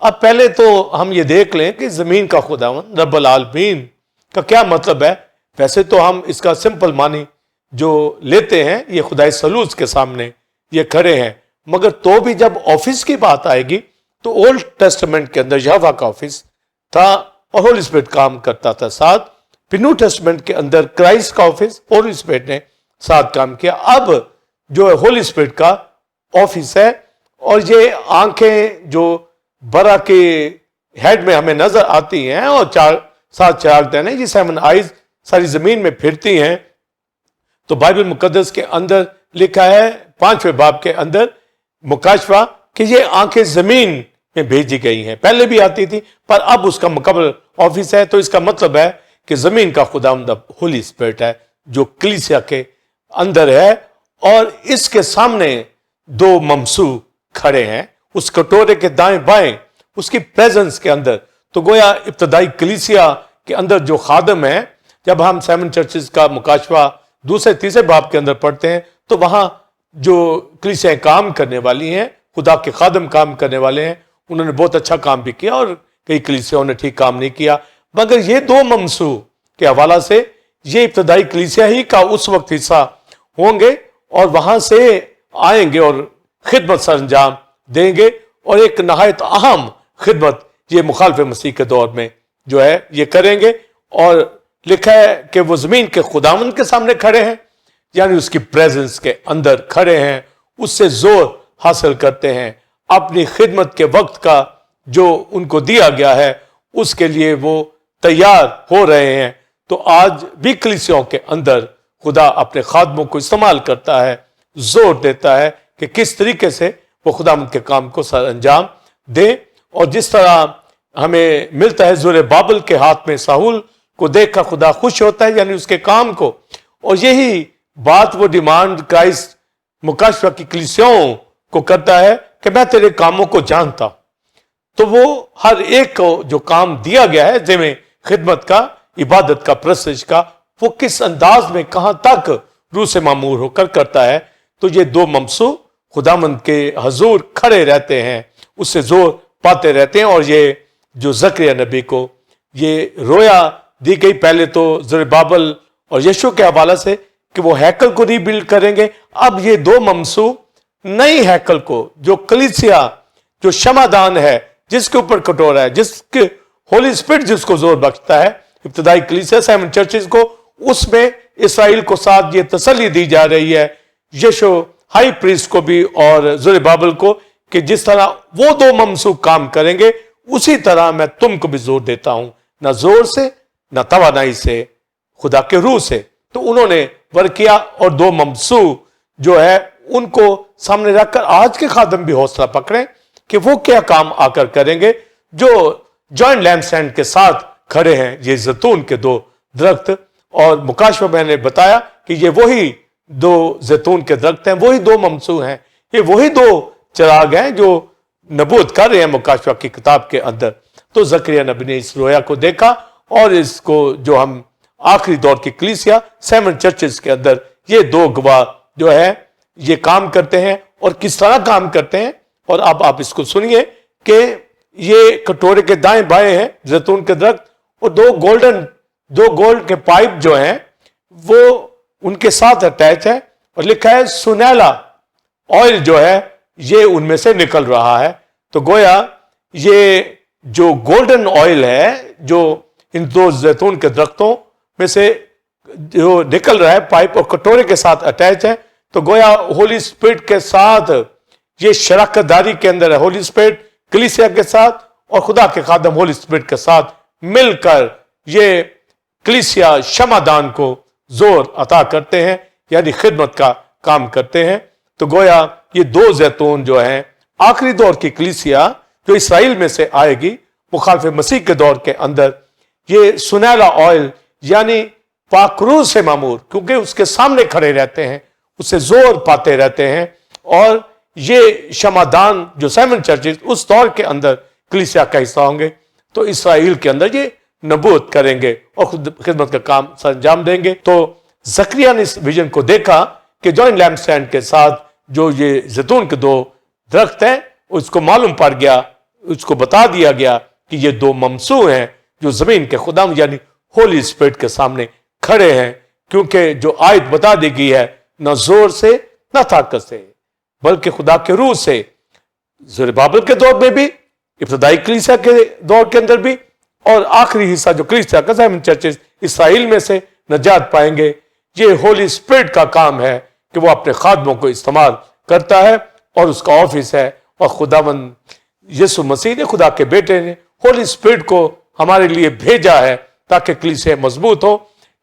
اب پہلے تو ہم یہ دیکھ لیں کہ زمین کا خداوند رب العالمین کا کیا مطلب ہے۔ ویسے تو ہم اس کا سمپل معنی جو لیتے ہیں یہ خدائے ثالوث کے سامنے یہ کھڑے ہیں، مگر تو بھی جب آفس کی بات آئے گی تو اولڈ ٹیسٹمنٹ کے اندر یہوہ کا آفس تھا اور ہولی اسپرٹ کام کرتا تھا ساتھ، پھر نیو ٹیسٹمنٹ کے اندر کرائسٹ کا آفس ہولی اسپرٹ نے ساتھ کام کیا۔ اب جو ہولی اسپرٹ کا آفس ہے، اور یہ آنکھیں جو برا کے ہیڈ میں ہمیں نظر آتی ہیں اور 7 چراغ دینا ہے، یہ 7 آئیز ساری زمین میں پھرتی ہیں. تو بائبل مقدس کے اندر لکھا ہے 5ویں باب کے اندر مکاشفہ کہ یہ آنکھیں زمین میں بھیجی گئی ہیں. پہلے بھی آتی تھی پر اب اس کا مکمل آفس ہے. تو اس کا مطلب ہے کہ زمین کا خداوند ہولی اسپرٹ ہے جو کلیسیا کے اندر ہے، اور اس کے سامنے 2 ممسو کھڑے ہیں اس کٹورے کے دائیں بائیں اس کی پریزنس کے اندر. تو گویا ابتدائی کلیسیا کے اندر جو خادم ہیں، جب ہم 7 چرچز کا مکاشفہ 2 3 باب کے اندر پڑھتے ہیں تو وہاں جو کلیسیاں کام کرنے والی ہیں، خدا کے خادم کام کرنے والے ہیں، انہوں نے بہت اچھا کام بھی کیا اور کئی کلیسیاں نے ٹھیک کام نہیں کیا. مگر یہ 2 ممسو کے حوالہ سے یہ ابتدائی کلیسیا ہی کا اس وقت حصہ ہوں گے اور وہاں سے آئیں گے اور خدمت سر انجام دیں گے، اور ایک نہایت اہم خدمت یہ مخالف مسیح کے دور میں جو ہے یہ کریں گے. اور لکھا ہے کہ وہ زمین کے خداوند کے سامنے کھڑے ہیں، یعنی اس کی پریزنس کے اندر کھڑے ہیں، اس سے زور حاصل کرتے ہیں. اپنی خدمت کے وقت کا جو ان کو دیا گیا ہے اس کے لیے وہ تیار ہو رہے ہیں. تو آج بھی کلیسیوں کے اندر خدا اپنے خادموں کو استعمال کرتا ہے، زور دیتا ہے کہ کس طریقے سے وہ خداوند کے کام کو سر انجام دیں. اور جس طرح ہمیں ملتا ہے زور بابل کے ہاتھ میں ساؤل کو دیکھ کر خدا خوش ہوتا ہے، یعنی اس کے کام کو. اور یہی بات وہ ڈیمانڈ کرائسٹ مکاشفہ کی کلیسیوں کو کرتا ہے کہ میں تیرے کاموں کو جانتا. تو وہ ہر ایک کو جو کام دیا گیا ہے ذمہ خدمت کا، عبادت کا، پرستش کا، وہ کس انداز میں کہاں تک روح سے معمور ہو کر کرتا ہے. تو یہ 2 ممسو خداوند کے حضور کھڑے رہتے ہیں، اس سے زور پاتے رہتے ہیں. اور یہ جو زکریا نبی کو یہ رویا دی گئی پہلے تو زربابل اور یشوع کے حوالہ سے کہ وہ ہیکل کو ری بلڈ کریں گے. اب یہ 2 ممسو نئی ہیکل کو، جو کلیسیا، جو شمعدان ہے، جس کے اوپر کٹورا ہے، جس کے ہولی اسپرٹ جس کو زور بخشتا ہے، ابتدائی کلیسیا 7 چرچز کو، اس میں اسرائیل کو ساتھ یہ تسلی دی جا رہی ہے، یشوع ہائی پریسٹ کو بھی اور زربابل کو، کہ جس طرح وہ 2 ممسو کام کریں گے اسی طرح میں تم کو بھی زور دیتا ہوں، نہ زور سے نہ توانائی سے، خدا کے روح سے. تو انہوں نے ورک کیا اور 2 ممسو جو ہے ان کو سامنے رکھ کر آج کے خادم بھی حوصلہ پکڑیں کہ وہ کیا کام آ کر کریں گے. جو جوائنٹ لیمپ سٹینڈ کے ساتھ کھڑے ہیں یہ زیتون کے 2 درخت، اور مکاشفہ میں نے بتایا کہ یہ وہی 2 زیتون کے درخت ہیں، وہی 2 ممسو ہیں، یہ وہی 2 چراغ ہیں جو نبوت کر رہے ہیں مکاشفہ کی کتاب کے اندر. تو زکریا نبی نے اس رویا کو دیکھا اور اس کو جو ہم آخری دور کی کلیسیا 7 چرچز کے اندر یہ 2 گواہ جو ہے یہ کام کرتے ہیں اور کس طرح کام کرتے ہیں. اور اب آپ اس کو سنیے کہ یہ کٹورے کے دائیں بائیں ہیں زیتون کے درخت، اور 2 گولڈ کے پائپ جو ہیں وہ ان کے ساتھ اٹیچ ہے، اور لکھا ہے سنیلا آئل جو ہے یہ ان میں سے نکل رہا ہے. تو گویا یہ جو گولڈن آئل ہے جو ان 2 زیتون کے درختوں میں سے جو نکل رہا ہے پائپ اور کٹورے کے ساتھ اٹیچ ہے، تو گویا ہولی اسپرٹ کے ساتھ یہ شراکت داری کے اندر ہے. ہولی اسپرٹ کلیسیا کے ساتھ اور خدا کے خادم ہولی اسپرٹ کے ساتھ مل کر یہ کلیسیا شمعدان کو زور عطا کرتے ہیں، یعنی خدمت کا کام کرتے ہیں. تو گویا یہ 2 زیتون جو ہیں آخری دور کی کلیسیا جو اسرائیل میں سے آئے گی مخالف مسیح کے دور کے اندر، یہ سنیلا آئل یعنی پاک روح سے معمور، کیونکہ اس کے سامنے کھڑے رہتے ہیں، اس سے زور پاتے رہتے ہیں. اور یہ شمعدان جو 7 چرچز اس دور کے اندر کلیسیا کا حصہ ہوں گے، تو اسرائیل کے اندر یہ نبوت کریں گے اور خدمت کا کام سر انجام دیں گے. تو زکریا نے اس ویژن کو دیکھا کہ جوائنٹ لیمپ سٹینڈ کے ساتھ جو یہ زیتون کے 2 درخت ہیں، اس کو معلوم پڑ گیا، اس کو بتا دیا گیا کہ یہ 2 ممسو ہیں جو زمین کے خدام یعنی ہولی اسپرٹ کے سامنے کھڑے ہیں. کیونکہ جو آیت بتا دی گئی ہے نہ زور سے نہ طاقت سے بلکہ خدا کے روح سے. زربابل کے دور میں بھی، ابتدائی کلیسیا کے دور کے اندر بھی، اور آخری حصہ جو کلیسیا کا 7 چرچز اسرائیل میں سے نجات پائیں گے. یہ ہولی اسپرٹ کا کام ہے کہ وہ اپنے خادموں کو استعمال کرتا ہے اور اس کا آفس ہے. اور خداوند یسوع مسیح نے، خدا کے بیٹے نے ہولی اسپرٹ کو ہمارے لیے بھیجا ہے تاکہ کلیسیا مضبوط ہو،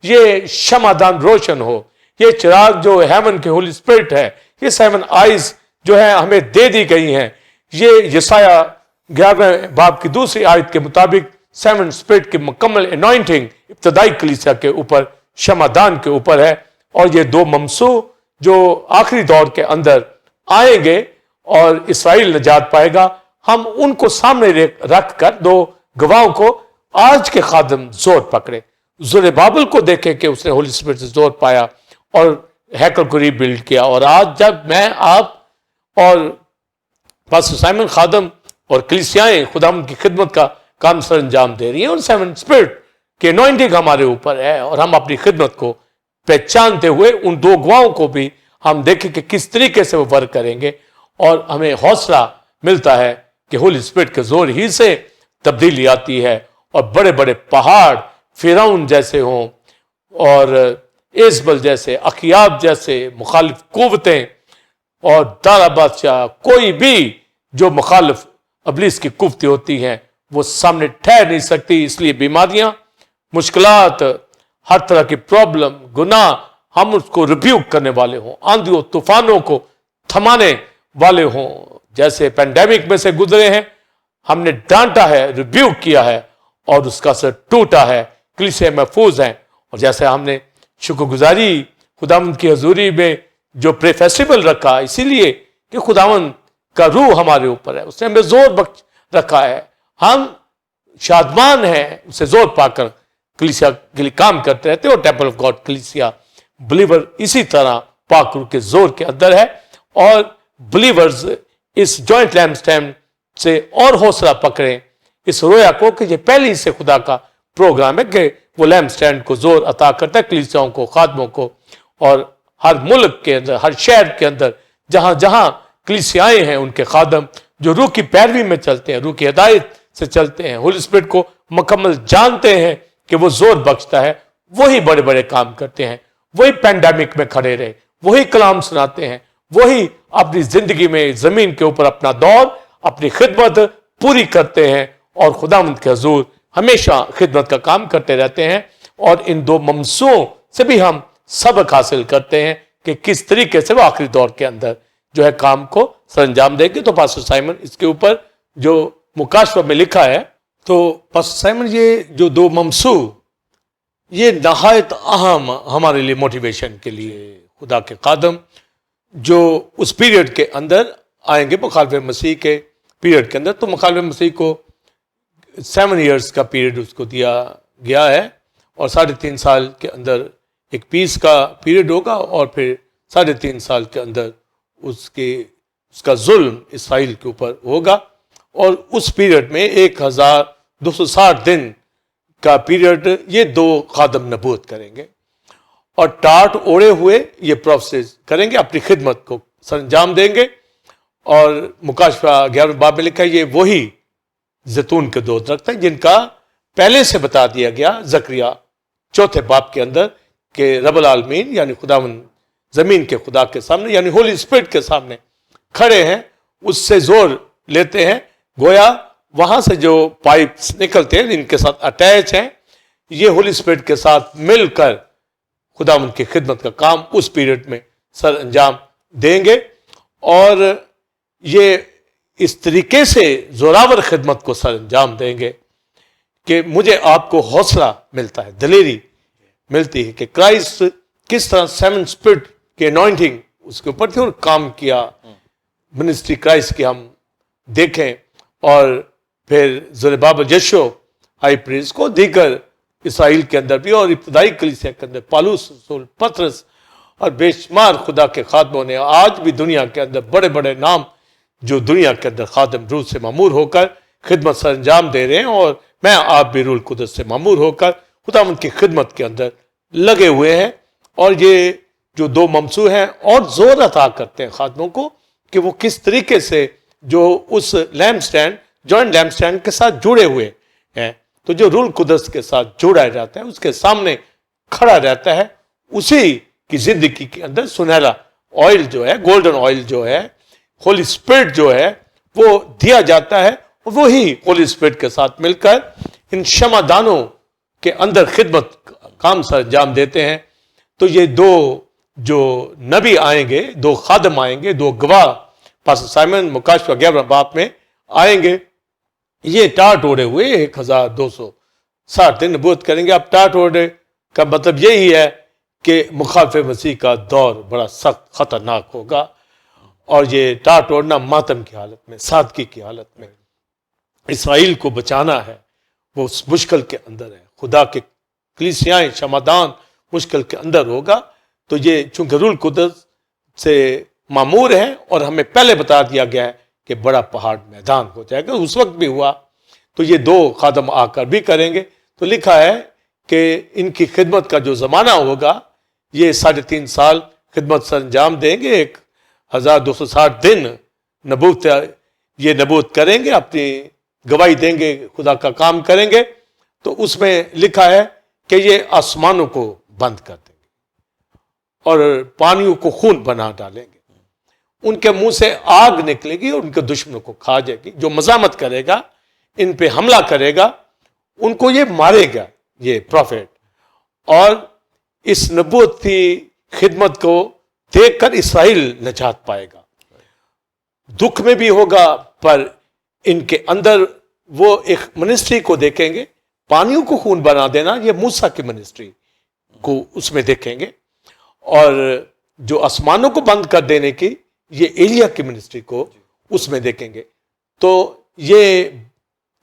یہ شمعدان روشن ہو، یہ چراغ جو ہیون کے ہولی اسپرٹ ہے، یہ 7 آئیز جو ہے ہمیں دے دی گئی ہیں، یہ یسایہ 11 باب کی 2 آیت کے مطابق 7 اسپرٹ کی مکمل انوائنٹنگ ابتدائی کلیسیا کے اوپر شمعدان کے اوپر ہے، اور یہ 2 ممسو جو آخری دور کے اندر آئیں گے اور اسرائیل نجات پائے گا، ہم ان کو سامنے رکھ کر 2 گواہوں کو آج کے خادم زور پکڑے۔ زربابل کو دیکھیں کہ اس نے ہولی اسپرٹ سے زور پایا اور ہیکل کو ری بلڈ کیا، اور آج جب میں آپ اور پاسٹر سائمن خادم اور کلیسیائیں خداوند کی خدمت کا کام سر انجام دے رہی ہیں، اور 7 اسپرٹ کی انوائنٹنگ ہمارے اوپر ہے، اور ہم اپنی خدمت کو پہچانتے ہوئے ان 2 گواہوں کو بھی ہم دیکھیں کہ کس طریقے سے وہ ورک کریں گے، اور ہمیں حوصلہ ملتا ہے کہ ہولی اسپرٹ کے زور ہی سے تبدیلی آتی ہے، اور بڑے بڑے پہاڑ فرعون جیسے ہوں اور ایزبل جیسے، اخیاب جیسے مخالف قوتیں اور دارا بادشاہ، کوئی بھی جو مخالف ابلیس کی قوتیں ہوتی ہیں وہ سامنے ٹھہر نہیں سکتی۔ اس لیے بیماریاں، مشکلات، ہر طرح کی پرابلم، گناہ، ہم اس کو ریبیوک کرنے والے ہوں، آندھیوں طوفانوں کو تھمانے والے ہوں، جیسے پینڈیمک میں سے گزرے ہیں، ہم نے ڈانٹا ہے، ریبیوک کیا ہے، اور اس کا اثر ٹوٹا ہے، کلیسیا محفوظ ہیں۔ اور جیسے ہم نے شکر گزاری خداوند کی حضوری میں جو پری فیسٹیول رکھا، اسی لیے کہ خداوند کا روح ہمارے اوپر ہے، اس نے ہمیں زور بخش رکھا ہے، ہم شادمان ہیں، اسے زور پا کر کلیسیا کے لیے کام کرتے رہتے ہیں، اور ٹیمپل آف گاڈ کلیسیا بلیور اسی طرح پاک روح کے زور کے اندر ہے، اور بلیورز اس جوائنٹ لیمپ اسٹینڈ سے اور حوصلہ پکڑیں اس رویا کو کہ یہ پہلے ہی سے خدا کا پروگرام ہے کہ وہ لیمپ اسٹینڈ کو زور عطا کرتا ہے کلیسیاؤں کو، خادموں کو، اور ہر ملک کے اندر، ہر شہر کے اندر جہاں جہاں کلیسیائیں ہیں، ان کے خادم جو روح کی پیروی میں چلتے ہیں، روح کی ہدایت سے چلتے ہیں، ہولی اسپرٹ کو مکمل جانتے ہیں کہ وہ زور بخشتا ہے، وہی بڑے بڑے کام کرتے ہیں، وہی پینڈیمک میں کھڑے رہے، وہی کلام سناتے ہیں، وہی اپنی زندگی میں زمین کے اوپر اپنا دور، اپنی خدمت پوری کرتے ہیں، اور خداوند کے حضور ہمیشہ خدمت کا کام کرتے رہتے ہیں۔ اور ان 2 ممسوؤں سے بھی ہم سبق حاصل کرتے ہیں کہ کس طریقے سے وہ آخری دور کے اندر جو ہے کام کو سر انجام دے گی۔ تو پاسٹر سائمن اس کے اوپر جو مکاشفہ میں لکھا ہے، تو پاسٹر سائمن یہ جو 2 ممسو یہ نہایت اہم ہمارے لیے موٹیویشن کے لیے، خدا کے خادم جو اس پیریڈ کے اندر آئیں گے، مخالف مسیح کے پیریڈ کے اندر، تو مخالف مسیح کو 7 ایئرز کا پیریڈ اس کو دیا گیا ہے، اور 3.5 سال کے اندر ایک پیس کا پیریڈ ہوگا، اور پھر 3.5 سال کے اندر اس کا ظلم اسرائیل کے اوپر ہوگا، اور اس پیریڈ میں 1260 دن کا پیریڈ یہ 2 خادم نبوت کریں گے، اور ٹاٹ اوڑے ہوئے یہ پروفیسز کریں گے، اپنی خدمت کو سر انجام دیں گے۔ اور مکاشفہ 11 باب میں لکھا ہے یہ وہی زیتون کے 2 درخت ہیں جن کا پہلے سے بتا دیا گیا زکریا 4 باب کے اندر کہ رب العالمین یعنی خداوند زمین کے خدا کے سامنے، یعنی ہولی اسپرٹ کے سامنے کھڑے ہیں، اس سے زور لیتے ہیں، گویا وہاں سے جو پائپس نکلتے ہیں جن کے ساتھ اٹیچ ہیں، یہ ہولی اسپرٹ کے ساتھ مل کر خداوند کی خدمت کا کام اس پیریڈ میں سر انجام دیں گے، اور یہ اس طریقے سے زوراور خدمت کو سر انجام دیں گے کہ مجھے آپ کو حوصلہ ملتا ہے، دلیری ملتی ہے کہ کرائسٹ کس طرح 7 اسپرٹ کی انوائنٹنگ اس کے اوپر تھی اور کام کیا، منسٹری کرائسٹ کی ہم دیکھیں، اور پھر زربابل یشوع ہائی پریسٹ کو دیگر اسرائیل کے اندر بھی اور ابتدائی کلیسیا کے اندر پالوس رسول، پطرس اور بے شمار خدا کے خادموں نے، آج بھی دنیا کے اندر بڑے بڑے نام جو دنیا کے اندر خادم روح سے معمور ہو کر خدمت سر انجام دے رہے ہیں، اور میں آپ بھی روح القدس سے معمور ہو کر خداوند کی خدمت کے اندر لگے ہوئے ہیں۔ اور یہ جو 2 ممسو ہیں اور زور عطا کرتے ہیں خادموں کو کہ وہ کس طریقے سے جو اس lamp stand, joint lamp stand کے ساتھ جڑے ہوئے ہیں، تو جو روح القدس کے ساتھ جڑا جاتا ہے اس کے سامنے کھڑا رہتا ہے، اسی کی زندگی کے اندر سنہرا آئل جو ہے، گولڈن آئل جو ہے، ہولی اسپرٹ جو ہے وہ دیا جاتا ہے، اور وہی ہولی اسپرٹ کے ساتھ مل کر ان شمع دانوں کے اندر خدمت کام سر انجام دیتے ہیں، تو یہ دو جو نبی آئیں گے، دو خادم آئیں گے، دو گواہ پاسٹر سائمن مکاشفہ 11 باب میں آئیں گے، یہ ٹاٹ اوڑے ہوئے 1260 دن نبوت کریں گے۔ اب ٹاٹ اوڑے کا مطلب یہی ہے کہ مخالف مسیح کا دور بڑا سخت خطرناک ہوگا، اور یہ ٹاٹ اوڑنا ماتم کی حالت میں، سادگی کی حالت میں اسرائیل کو بچانا ہے، وہ اس مشکل کے اندر ہے، خدا کے کلیسیائیں شمعدان مشکل کے اندر ہوگا۔ تو یہ چونکہ روح القدس سے معمور ہے، اور ہمیں پہلے بتا دیا گیا ہے کہ بڑا پہاڑ میدان ہو جائے گا، اس وقت بھی ہوا، تو یہ دو خادم آ کر بھی کریں گے۔ تو لکھا ہے کہ ان کی خدمت کا جو زمانہ ہوگا، یہ 3.5 سال خدمت سر انجام دیں گے، 1260 دن نبوت، یہ نبوت کریں گے، اپنی گواہی دیں گے، خدا کا کام کریں گے۔ تو اس میں لکھا ہے کہ یہ آسمانوں کو بند کر دیں گے اور پانیوں کو خون بنا ڈالیں گے، ان کے منہ سے آگ نکلے گی اور ان کے دشمنوں کو کھا جائے گی۔ جو مزاحمت کرے گا، ان پہ حملہ کرے گا، ان کو یہ مارے گا، یہ پروفیٹ۔ اور اس نبوت کی خدمت کو دیکھ کر اسرائیل نجات پائے گا، دکھ میں بھی ہوگا، پر ان کے اندر وہ ایک منسٹری کو دیکھیں گے، پانیوں کو خون بنا دینا، یہ موسیٰ کی منسٹری کو اس میں دیکھیں گے، اور جو آسمانوں کو بند کر دینے کی، یہ ایلیا کی منسٹری کو اس میں دیکھیں گے۔ تو یہ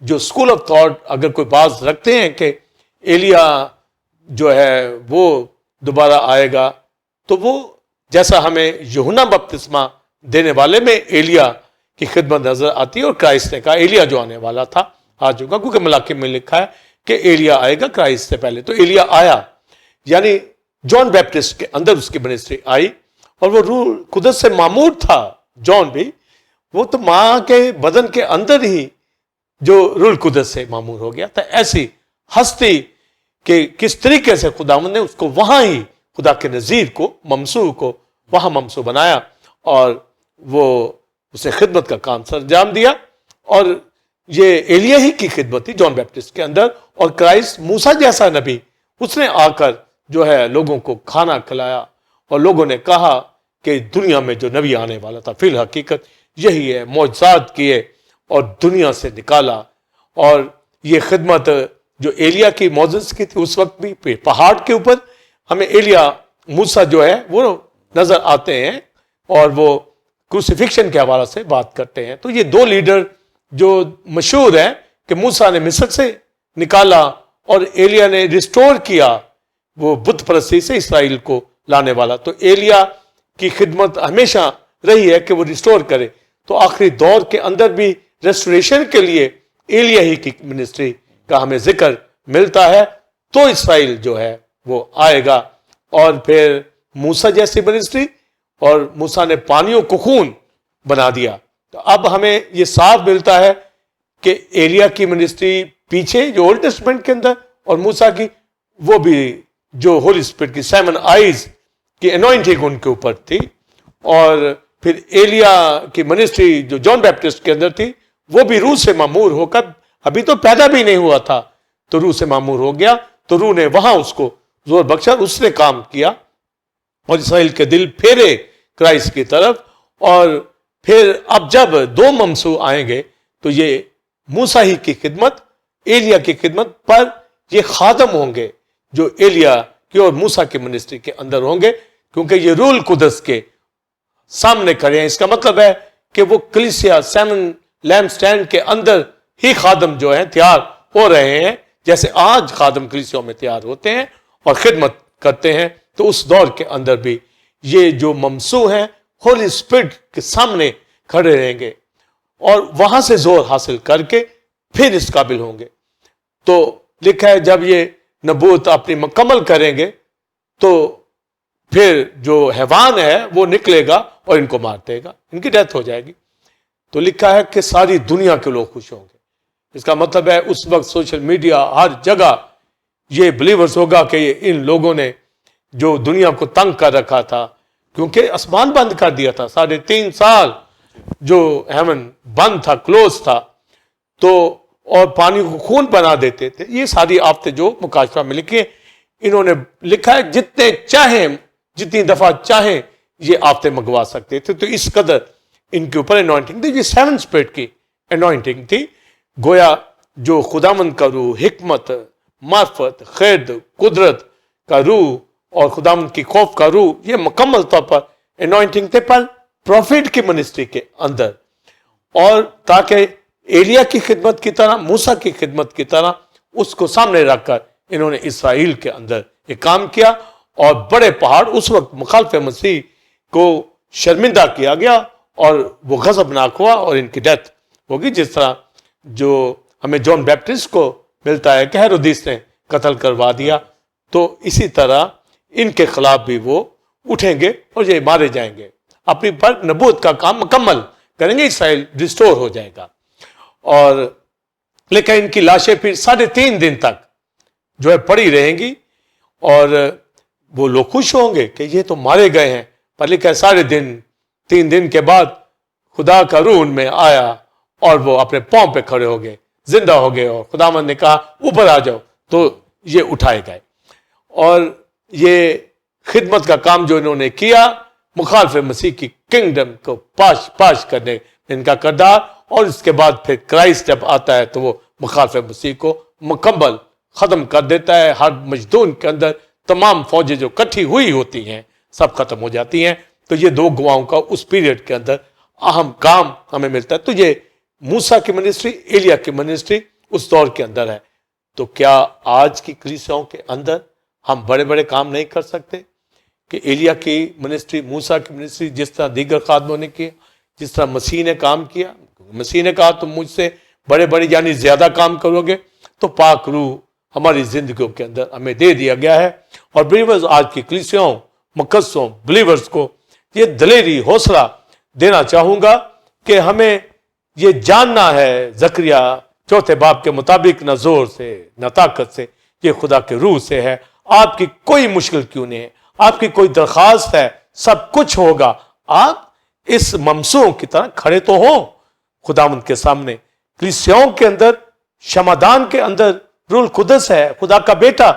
جو سکول آف تھاٹ اگر کوئی باز رکھتے ہیں کہ ایلیا جو ہے وہ دوبارہ آئے گا، تو وہ جیسا ہمیں یوحنا بپتسمہ دینے والے میں ایلیا کی خدمت نظر آتی ہے، اور کرائسٹ نے کہا ایلیا جو آنے والا تھا آ چکا، کیونکہ ملاکی میں لکھا ہے کہ ایلیا آئے گا کرائسٹ سے پہلے۔ تو ایلیا آیا، یعنی جان بیپٹسٹ کے اندر اس کی منسٹری آئی، اور وہ روح قدس سے معمور تھا جان بھی، وہ تو ماں کے بدن کے اندر ہی جو روح القدس سے معمور ہو گیا تھا۔ ایسی ہستی کہ کس طریقے سے خداوند نے اس کو وہاں ہی خدا کے نذیر کو، ممسوح کو وہاں ممسوح بنایا، اور وہ اسے خدمت کا کام سر انجام دیا۔ اور یہ ایلیا ہی کی خدمت تھی جان بیپٹسٹ کے اندر، اور کرائسٹ موسیٰ جیسا نبی، اس نے آ کر جو ہے لوگوں کو کھانا کھلایا، اور لوگوں نے کہا کہ دنیا میں جو نبی آنے والا تھا فی الحقیقت یہی ہے، معجزات کیے اور دنیا سے نکالا۔ اور یہ خدمت جو ایلیا کی معجزات کی تھی اس وقت بھی پہاڑ کے اوپر ہمیں ایلیا موسیٰ جو ہے وہ نظر آتے ہیں، اور وہ کروسیفکشن کے حوالے سے بات کرتے ہیں۔ تو یہ دو لیڈر جو مشہور ہیں کہ موسیٰ نے مصر سے نکالا اور ایلیا نے ریسٹور کیا وہ بت پرستی سے اسرائیل کو لانے والا۔ تو ایلیا کی خدمت ہمیشہ رہی ہے کہ وہ ریسٹور کرے، تو آخری دور کے اندر بھی ریسٹوریشن کے لیے ایلیا ہی کی منسٹری کا ہمیں ذکر ملتا ہے۔ تو اسرائیل جو ہے وہ آئے گا، اور پھر موسیٰ جیسی منسٹری، اور موسیٰ نے پانیوں کو خون بنا دیا۔ تو اب ہمیں یہ صاف ملتا ہے کہ ایلیا کی منسٹری پیچھے جو اولڈ ٹیسٹمنٹ کے اندر، اور موسیٰ کی وہ بھی جو ہولی اسپرٹ کی 7 آئیز کی انوائنٹنگ ان کے اوپر تھی، اور پھر ایلیا کی منسٹری جو جان بیپٹسٹ کے اندر تھی وہ بھی روح سے معمور ہو کر، ابھی تو پیدا بھی نہیں ہوا تھا تو روح سے معمور ہو گیا، تو روح نے وہاں اس کو زور بخشا، اس نے کام کیا، اور اسرائیل کے دل پھیرے کرائسٹ کی طرف۔ اور پھر اب جب دو ممسوح آئیں گے تو یہ موسیٰ ہی کی خدمت، ایلیا کی خدمت، پر یہ خادم ہوں گے جو ایلیا کی اور موسیٰ کی منسٹری کے اندر ہوں گے، کیونکہ یہ روح القدس کے سامنے کھڑے ہیں۔ اس کا مطلب ہے کہ وہ کلیسیا 7 لیمپ سٹینڈ کے اندر ہی خادم جو ہیں تیار ہو رہے ہیں، جیسے آج خادم کلیسیوں میں تیار ہوتے ہیں اور خدمت کرتے ہیں۔ تو اس دور کے اندر بھی یہ جو ممسوح ہیں ہولی اسپرٹ کے سامنے کھڑے رہیں گے، اور وہاں سے زور حاصل کر کے پھر اس قابل ہوں گے۔ تو لکھا ہے جب یہ نبوت اپنی مکمل کریں گے تو پھر جو حیوان ہے وہ نکلے گا اور ان کو مار دے گا، ان کی ڈیتھ ہو جائے گی۔ تو لکھا ہے کہ ساری دنیا کے لوگ خوش ہوں گے۔ اس کا مطلب ہے اس وقت سوشل میڈیا ہر جگہ یہ بلیورز ہوگا کہ ان لوگوں نے جو دنیا کو تنگ کر رکھا تھا، کیونکہ آسمان بند کر دیا تھا 3.5 سال جو ہیون بند تھا، کلوز تھا، تو اور پانی کو خون بنا دیتے تھے. یہ ساری آفتیں جو مکاشفہ میں لکھی ہیں, انہوں نے لکھا ہے جتنے چاہیں جتنی دفعہ چاہیں یہ آفتیں منگوا سکتے تھے. تو اس قدر ان کے اوپر انوائنٹنگ تھی. یہ 7 اسپرٹ کی انوائنٹنگ تھی. گویا جو خداوند کا روح, حکمت, معرفت, خیر, قدرت کا روح اور خداوند کی خوف کا روح, یہ مکمل طور پر انوائنٹنگ تھے پر پروفیٹ کی منسٹری کے اندر, اور تاکہ ایلیا کی خدمت کی طرح, موسیٰ کی خدمت کی طرح اس کو سامنے رکھ کر انہوں نے اسرائیل کے اندر یہ کام کیا. اور بڑے پہاڑ اس وقت مخالف مسیح کو شرمندہ کیا گیا اور وہ غضبناک ہوا اور ان کی ڈیتھ ہوگی. جس طرح جو ہمیں جان بیپٹسٹ کو ملتا ہے کہ ہیرودیس نے قتل کروا دیا, تو اسی طرح ان کے خلاف بھی وہ اٹھیں گے اور یہ مارے جائیں گے. اپنی پر نبوت کا کام مکمل کریں گے, اسرائیل ریسٹور ہو جائے گا. اور لیکن ان کی لاشیں پھر 3.5 دن تک جو ہے پڑی رہیں گی, اور وہ لوگ خوش ہوں گے کہ یہ تو مارے گئے ہیں, پر لیکن 3.5 دن کے بعد خدا کا روح ان میں آیا اور وہ اپنے پاؤں پہ کھڑے ہو گئے, زندہ ہو گئے, اور خداوند نے کہا اوپر آ جاؤ, تو یہ اٹھائے گئے. اور یہ خدمت کا کام جو انہوں نے کیا, مخالف مسیح کی کنگڈم کو پاش کرنے ان کا کردار, اور اس کے بعد پھر کرائسٹ جب آتا ہے تو وہ مخالف مسیح کو مکمل ختم کر دیتا ہے. ہر مجدون کے اندر تمام فوجیں جو کٹھی ہوئی ہوتی ہیں سب ختم ہو جاتی ہیں. تو یہ 2 گواہوں کا اس پیریڈ کے اندر اہم کام ہمیں ملتا ہے. تو یہ موسیٰ کی منسٹری, ایلیا کی منسٹری اس دور کے اندر ہے. تو کیا آج کی کلیسیاؤں کے اندر ہم بڑے بڑے کام نہیں کر سکتے کہ ایلیا کی منسٹری, موسیٰ کی منسٹری جس طرح دیگر خادموں نے کیا, جس طرح مسیح نے کام کیا. مسیح نے کہا تم مجھ سے بڑے بڑے یعنی زیادہ کام کرو گے, تو پاک روح ہماری زندگیوں کے اندر ہمیں دے دیا گیا ہے. اور بلیورز, آج کی کلیسیاؤں, مقدسوں, بلیورز کو یہ دلیری, حوصلہ دینا چاہوں گا کہ ہمیں یہ جاننا ہے زکریا 4 باب کے مطابق, نہ زور سے نہ طاقت سے, یہ خدا کے روح سے ہے. آپ کی کوئی مشکل کیوں نہیں ہے, آپ کی کوئی درخواست ہے, سب کچھ ہوگا. آپ اس ممسوح کی طرح کھڑے تو ہوں خداوند کے سامنے. کلیسیاؤں کے اندر, شمادان کے اندر روح القدس ہے, خدا کا بیٹا,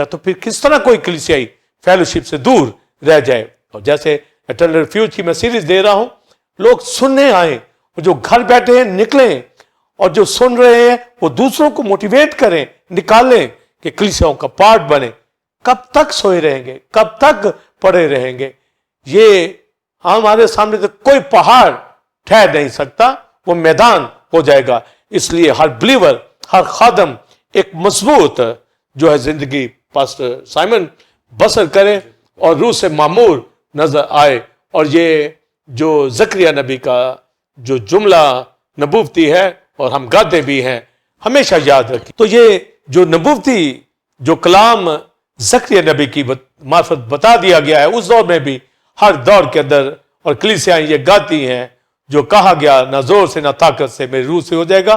تو پھر کس طرح کوئی کلیسیائی فیلوشپ سے دور رہ جائے. اور جیسے اٹرنل ریفیوج کی میں سیریز دے رہا ہوں, لوگ سننے آئیں, اور جو گھر بیٹھے ہیں نکلیں, اور جو سن رہے ہیں وہ دوسروں کو موٹیویٹ کریں, نکالیں کہ کلیسیاؤں کا پارٹ بنے. کب تک سوئے رہیں گے, کب تک پڑے رہیں گے؟ یہ ہمارے سامنے تو کوئی پہاڑ ٹھہر نہیں سکتا, وہ میدان ہو جائے گا. اس لیے ہر بلیور, ہر خادم ایک مضبوط جو ہے زندگی پاسٹر سائمن بسر کرے اور روح سے معمور نظر آئے. اور یہ جو زکریا نبی کا جو جملہ نبوتی ہے, اور ہم گاتے بھی ہیں, ہمیشہ یاد رکھیں. تو یہ جو نبوتی جو کلام زکریا نبی کی معرفت بتا دیا گیا ہے, اس دور میں بھی ہر دور کے اندر, اور کلیسیاں یہ گاتی ہیں جو کہا گیا, نہ زور سے نہ طاقت سے, میری روح سے ہو جائے گا.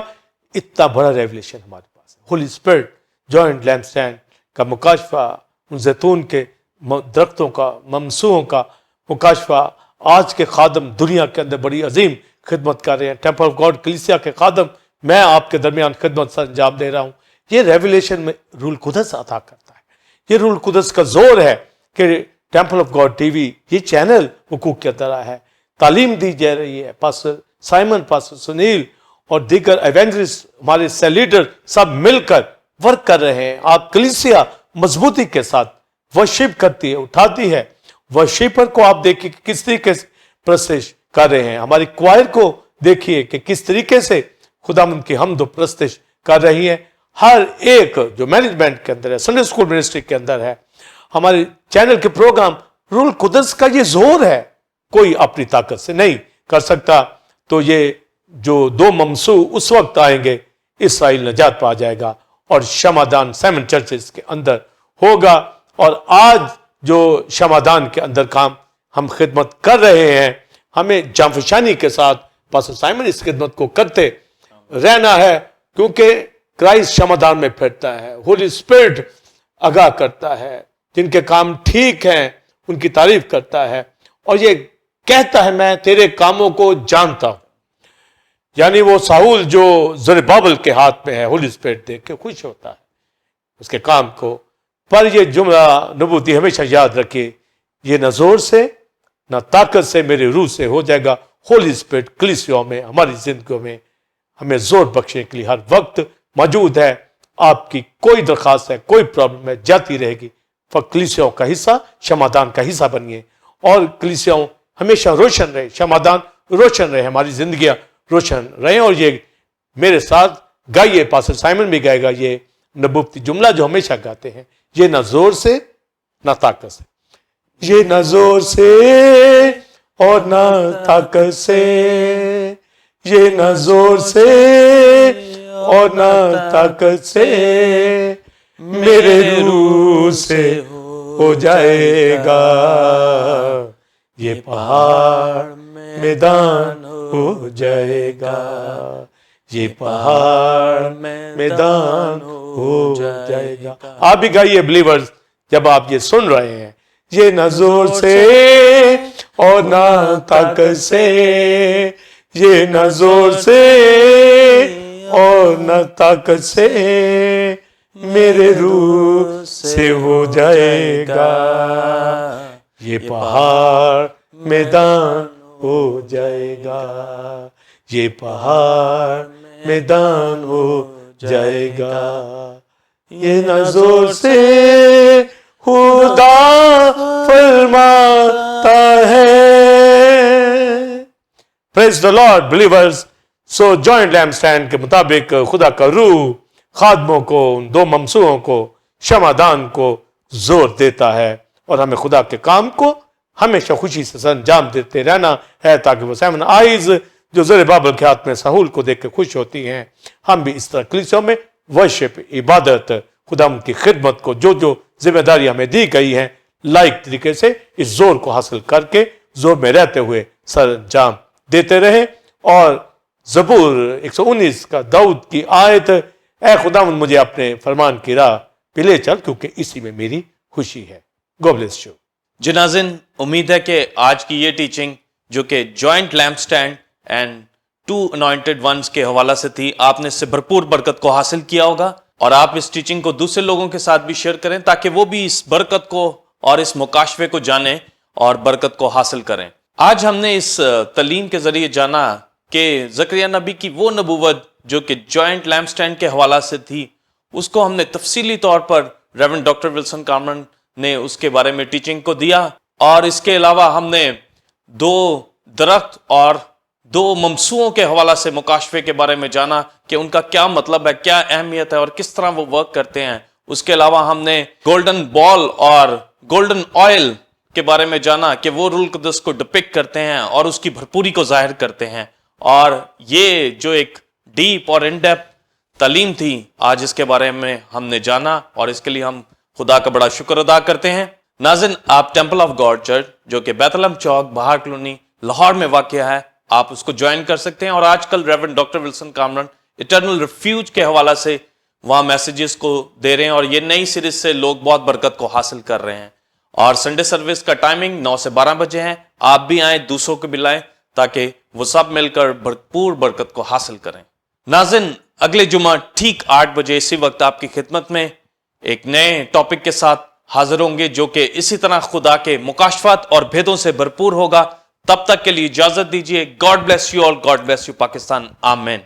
اتنا بڑا ریولیشن ہمارے پاس ہے. Holy spirit, joint lamp stand کا مکاشفہ, ان زیتون کے درختوں کا, ممسوحوں کا مکاشفہ. آج کے خادم دنیا کے اندر بڑی عظیم خدمت کر رہے ہیں. ٹیمپل آف گاڈ کلیسیا کے خادم, میں آپ کے درمیان خدمت سے انجام دے رہا ہوں. یہ ریولیشن میں روح القدس عطا کرتا ہے. یہ روح القدس کا زور ہے کہ temple of God T V یہ چینل حقوق کی طرح ہے, تعلیم دی جا رہی ہے. پاسٹر سائمن, پاسٹر سنیل اور دیگر ایونجلسٹ, ہمارے سیل لیڈر سب مل کر ورک کر رہے ہیں. آپ کلیسیا مضبوطی کے ساتھ ورشپ کرتی ہے, اٹھاتی ہے. ورشپر کو آپ دیکھیے کہ کس طریقے سے پرستش کر رہے ہیں. ہماری کوائر کو دیکھیے کہ کس طریقے سے خداوند کی حمد و پرستش کر رہی ہے. ہر ایک جو مینجمنٹ کے اندر ہے, سنڈے اسکول منسٹری کے اندر ہے, ہمارے چینل کے پروگرام, روح القدس کا یہ زور ہے, کوئی اپنی طاقت سے نہیں کر سکتا. تو یہ جو 2 ممسوح اس وقت آئیں گے, اسرائیل نجات پا جائے گا, اور شمادان 7 چرچز کے اندر ہوگا. اور آج جو شمادان کے اندر کام ہم خدمت کر رہے ہیں, ہمیں جانفشانی کے ساتھ پاسٹر سائمن اس خدمت کو کرتے رہنا ہے, کیونکہ کرائسٹ شمادان میں پھرتا ہے. ہولی اسپرٹ آگاہ کرتا ہے, جن کے کام ٹھیک ہیں ان کی تعریف کرتا ہے, اور یہ کہتا ہے میں تیرے کاموں کو جانتا ہوں. یعنی وہ ساؤل جو زربابل کے ہاتھ میں ہے، ہولی اسپرٹ دیکھ کے خوش ہوتا ہے اس کے کام کو. پر یہ جملہ نبوتی ہمیشہ یاد رکھے، یہ نہ زور سے نہ طاقت سے، میرے روح سے ہو جائے گا. ہولی اسپرٹ کلیسیوں میں، ہماری زندگیوں میں ہمیں زور بخشنے کے لیے ہر وقت موجود ہے. آپ کی کوئی درخواست ہے، کوئی پرابلم ہے، جاتی رہے گی. کلیسیوں کا حصہ، شمعدان کا حصہ بنیے، اور کلیسیوں ہمیشہ روشن رہے، شمعدان روشن رہے، ہماری زندگیاں روشن رہیں. اور یہ میرے ساتھ گائیے، پاسٹر سائمن بھی گائے گا یہ نبوتی جملہ جو ہمیشہ گاتے ہیں، یہ نہ زور سے نہ طاقت سے، یہ نہ زور سے اور نہ طاقت سے، یہ نہ زور سے اور نہ طاقت سے، میرے روح سے ہو جائے گا. یہ پہاڑ میدان ہو جائے گا، یہ پہاڑ میدان ہو جائے گا. آپ بھی گائیے بلیورز جب آپ یہ سن رہے ہیں، یہ نہ زور سے اور نہ طاقت سے، یہ نہ زور سے اور نہ طاقت سے، میرے روح سے ہو جائے گا. یہ پہاڑ میدان ہو جائے گا، یہ پہاڑ میدان ہو جائے گا. یہ نہ زور سے خدا فرماتا ہے. پریز دی لارڈ بلیورز. سو جوائنٹ لیمپ سٹینڈ کے مطابق خدا کا روح خادموں کو، ان دو ممسوحوں کو، شمعدان کو زور دیتا ہے، اور ہمیں خدا کے کام کو ہمیشہ خوشی سے سر انجام دیتے رہنا ہے، تاکہ وہ سیون آئیز جو زربابل کے ہاتھ میں ساؤل کو دیکھ کے خوش ہوتی ہیں، ہم بھی اس طرح کلیسیوں میں ورشپ، عبادت، خدا کی خدمت کو جو ذمہ داری ہمیں دی گئی ہے، لائق طریقے سے اس زور کو حاصل کر کے زور میں رہتے ہوئے سر انجام دیتے رہیں. اور زبور 119 کا داؤد کی آیت، اے خدا مجھے اپنے فرمان کی راہ پہ لے چل، کیونکہ اسی میں میری خوشی ہے. God bless you. جی ناظرین، امید ہے کہ آج کی یہ ٹیچنگ جو کہ joint lamp stand and 2 anointed ones کے حوالہ سے تھی، آپ نے اس سے بھرپور برکت کو حاصل کیا ہوگا، اور آپ اس ٹیچنگ کو دوسرے لوگوں کے ساتھ بھی شیئر کریں تاکہ وہ بھی اس برکت کو اور اس مکاشفے کو جانیں اور برکت کو حاصل کریں. آج ہم نے اس تعلیم کے ذریعے جانا کہ زکریا نبی کی وہ نبوت جو کہ جوائنٹ لیمپ سٹینڈ کے حوالہ سے تھی، اس کو ہم نے تفصیلی طور پر ریورنڈ ڈاکٹر ولسن کامرن نے اس کے بارے میں ٹیچنگ کو دیا. اور اس کے علاوہ ہم نے 2 درخت اور 2 ممسوحوں کے حوالہ سے مکاشفے کے بارے میں جانا کہ ان کا کیا مطلب ہے، کیا اہمیت ہے اور کس طرح وہ ورک کرتے ہیں. اس کے علاوہ ہم نے گولڈن بال اور گولڈن آئل کے بارے میں جانا کہ وہ روح القدس کو ڈپکٹ کرتے ہیں اور اس کی بھرپوری کو ظاہر کرتے ہیں. اور یہ جو ایک ڈیپ اور ان ڈیپتھ تعلیم تھی، آج اس کے بارے میں ہم نے جانا، اور اس کے لیے ہم خدا کا بڑا شکر ادا کرتے ہیں. ناظرین، آپ ٹیمپل آف گاڈ چرچ جو کہ بیت لحم چوک، بہار کالونی، لاہور میں واقع ہے، آپ اس کو جوائن کر سکتے ہیں. اور آج کل reverend doctor Wilson Kamran eternal refuge کے حوالہ سے وہاں میسیجز کو دے رہے ہیں، اور یہ نئی سیریز سے لوگ بہت برکت کو حاصل کر رہے ہیں. اور سنڈے سروس کا ٹائمنگ 9 سے 12 بجے ہے. آپ بھی آئیں، دوسروں کو بھی لائیں تاکہ وہ سب مل کر بھرپور برکت کو حاصل کریں. ناظرین، اگلے جمعہ ٹھیک 8 بجے اسی وقت آپ کی خدمت میں ایک نئے ٹاپک کے ساتھ حاضر ہوں گے جو کہ اسی طرح خدا کے مکاشفات اور بھیدوں سے بھرپور ہوگا. تب تک کے لیے اجازت دیجیے. God bless you all. God bless you Pakistan. آمین.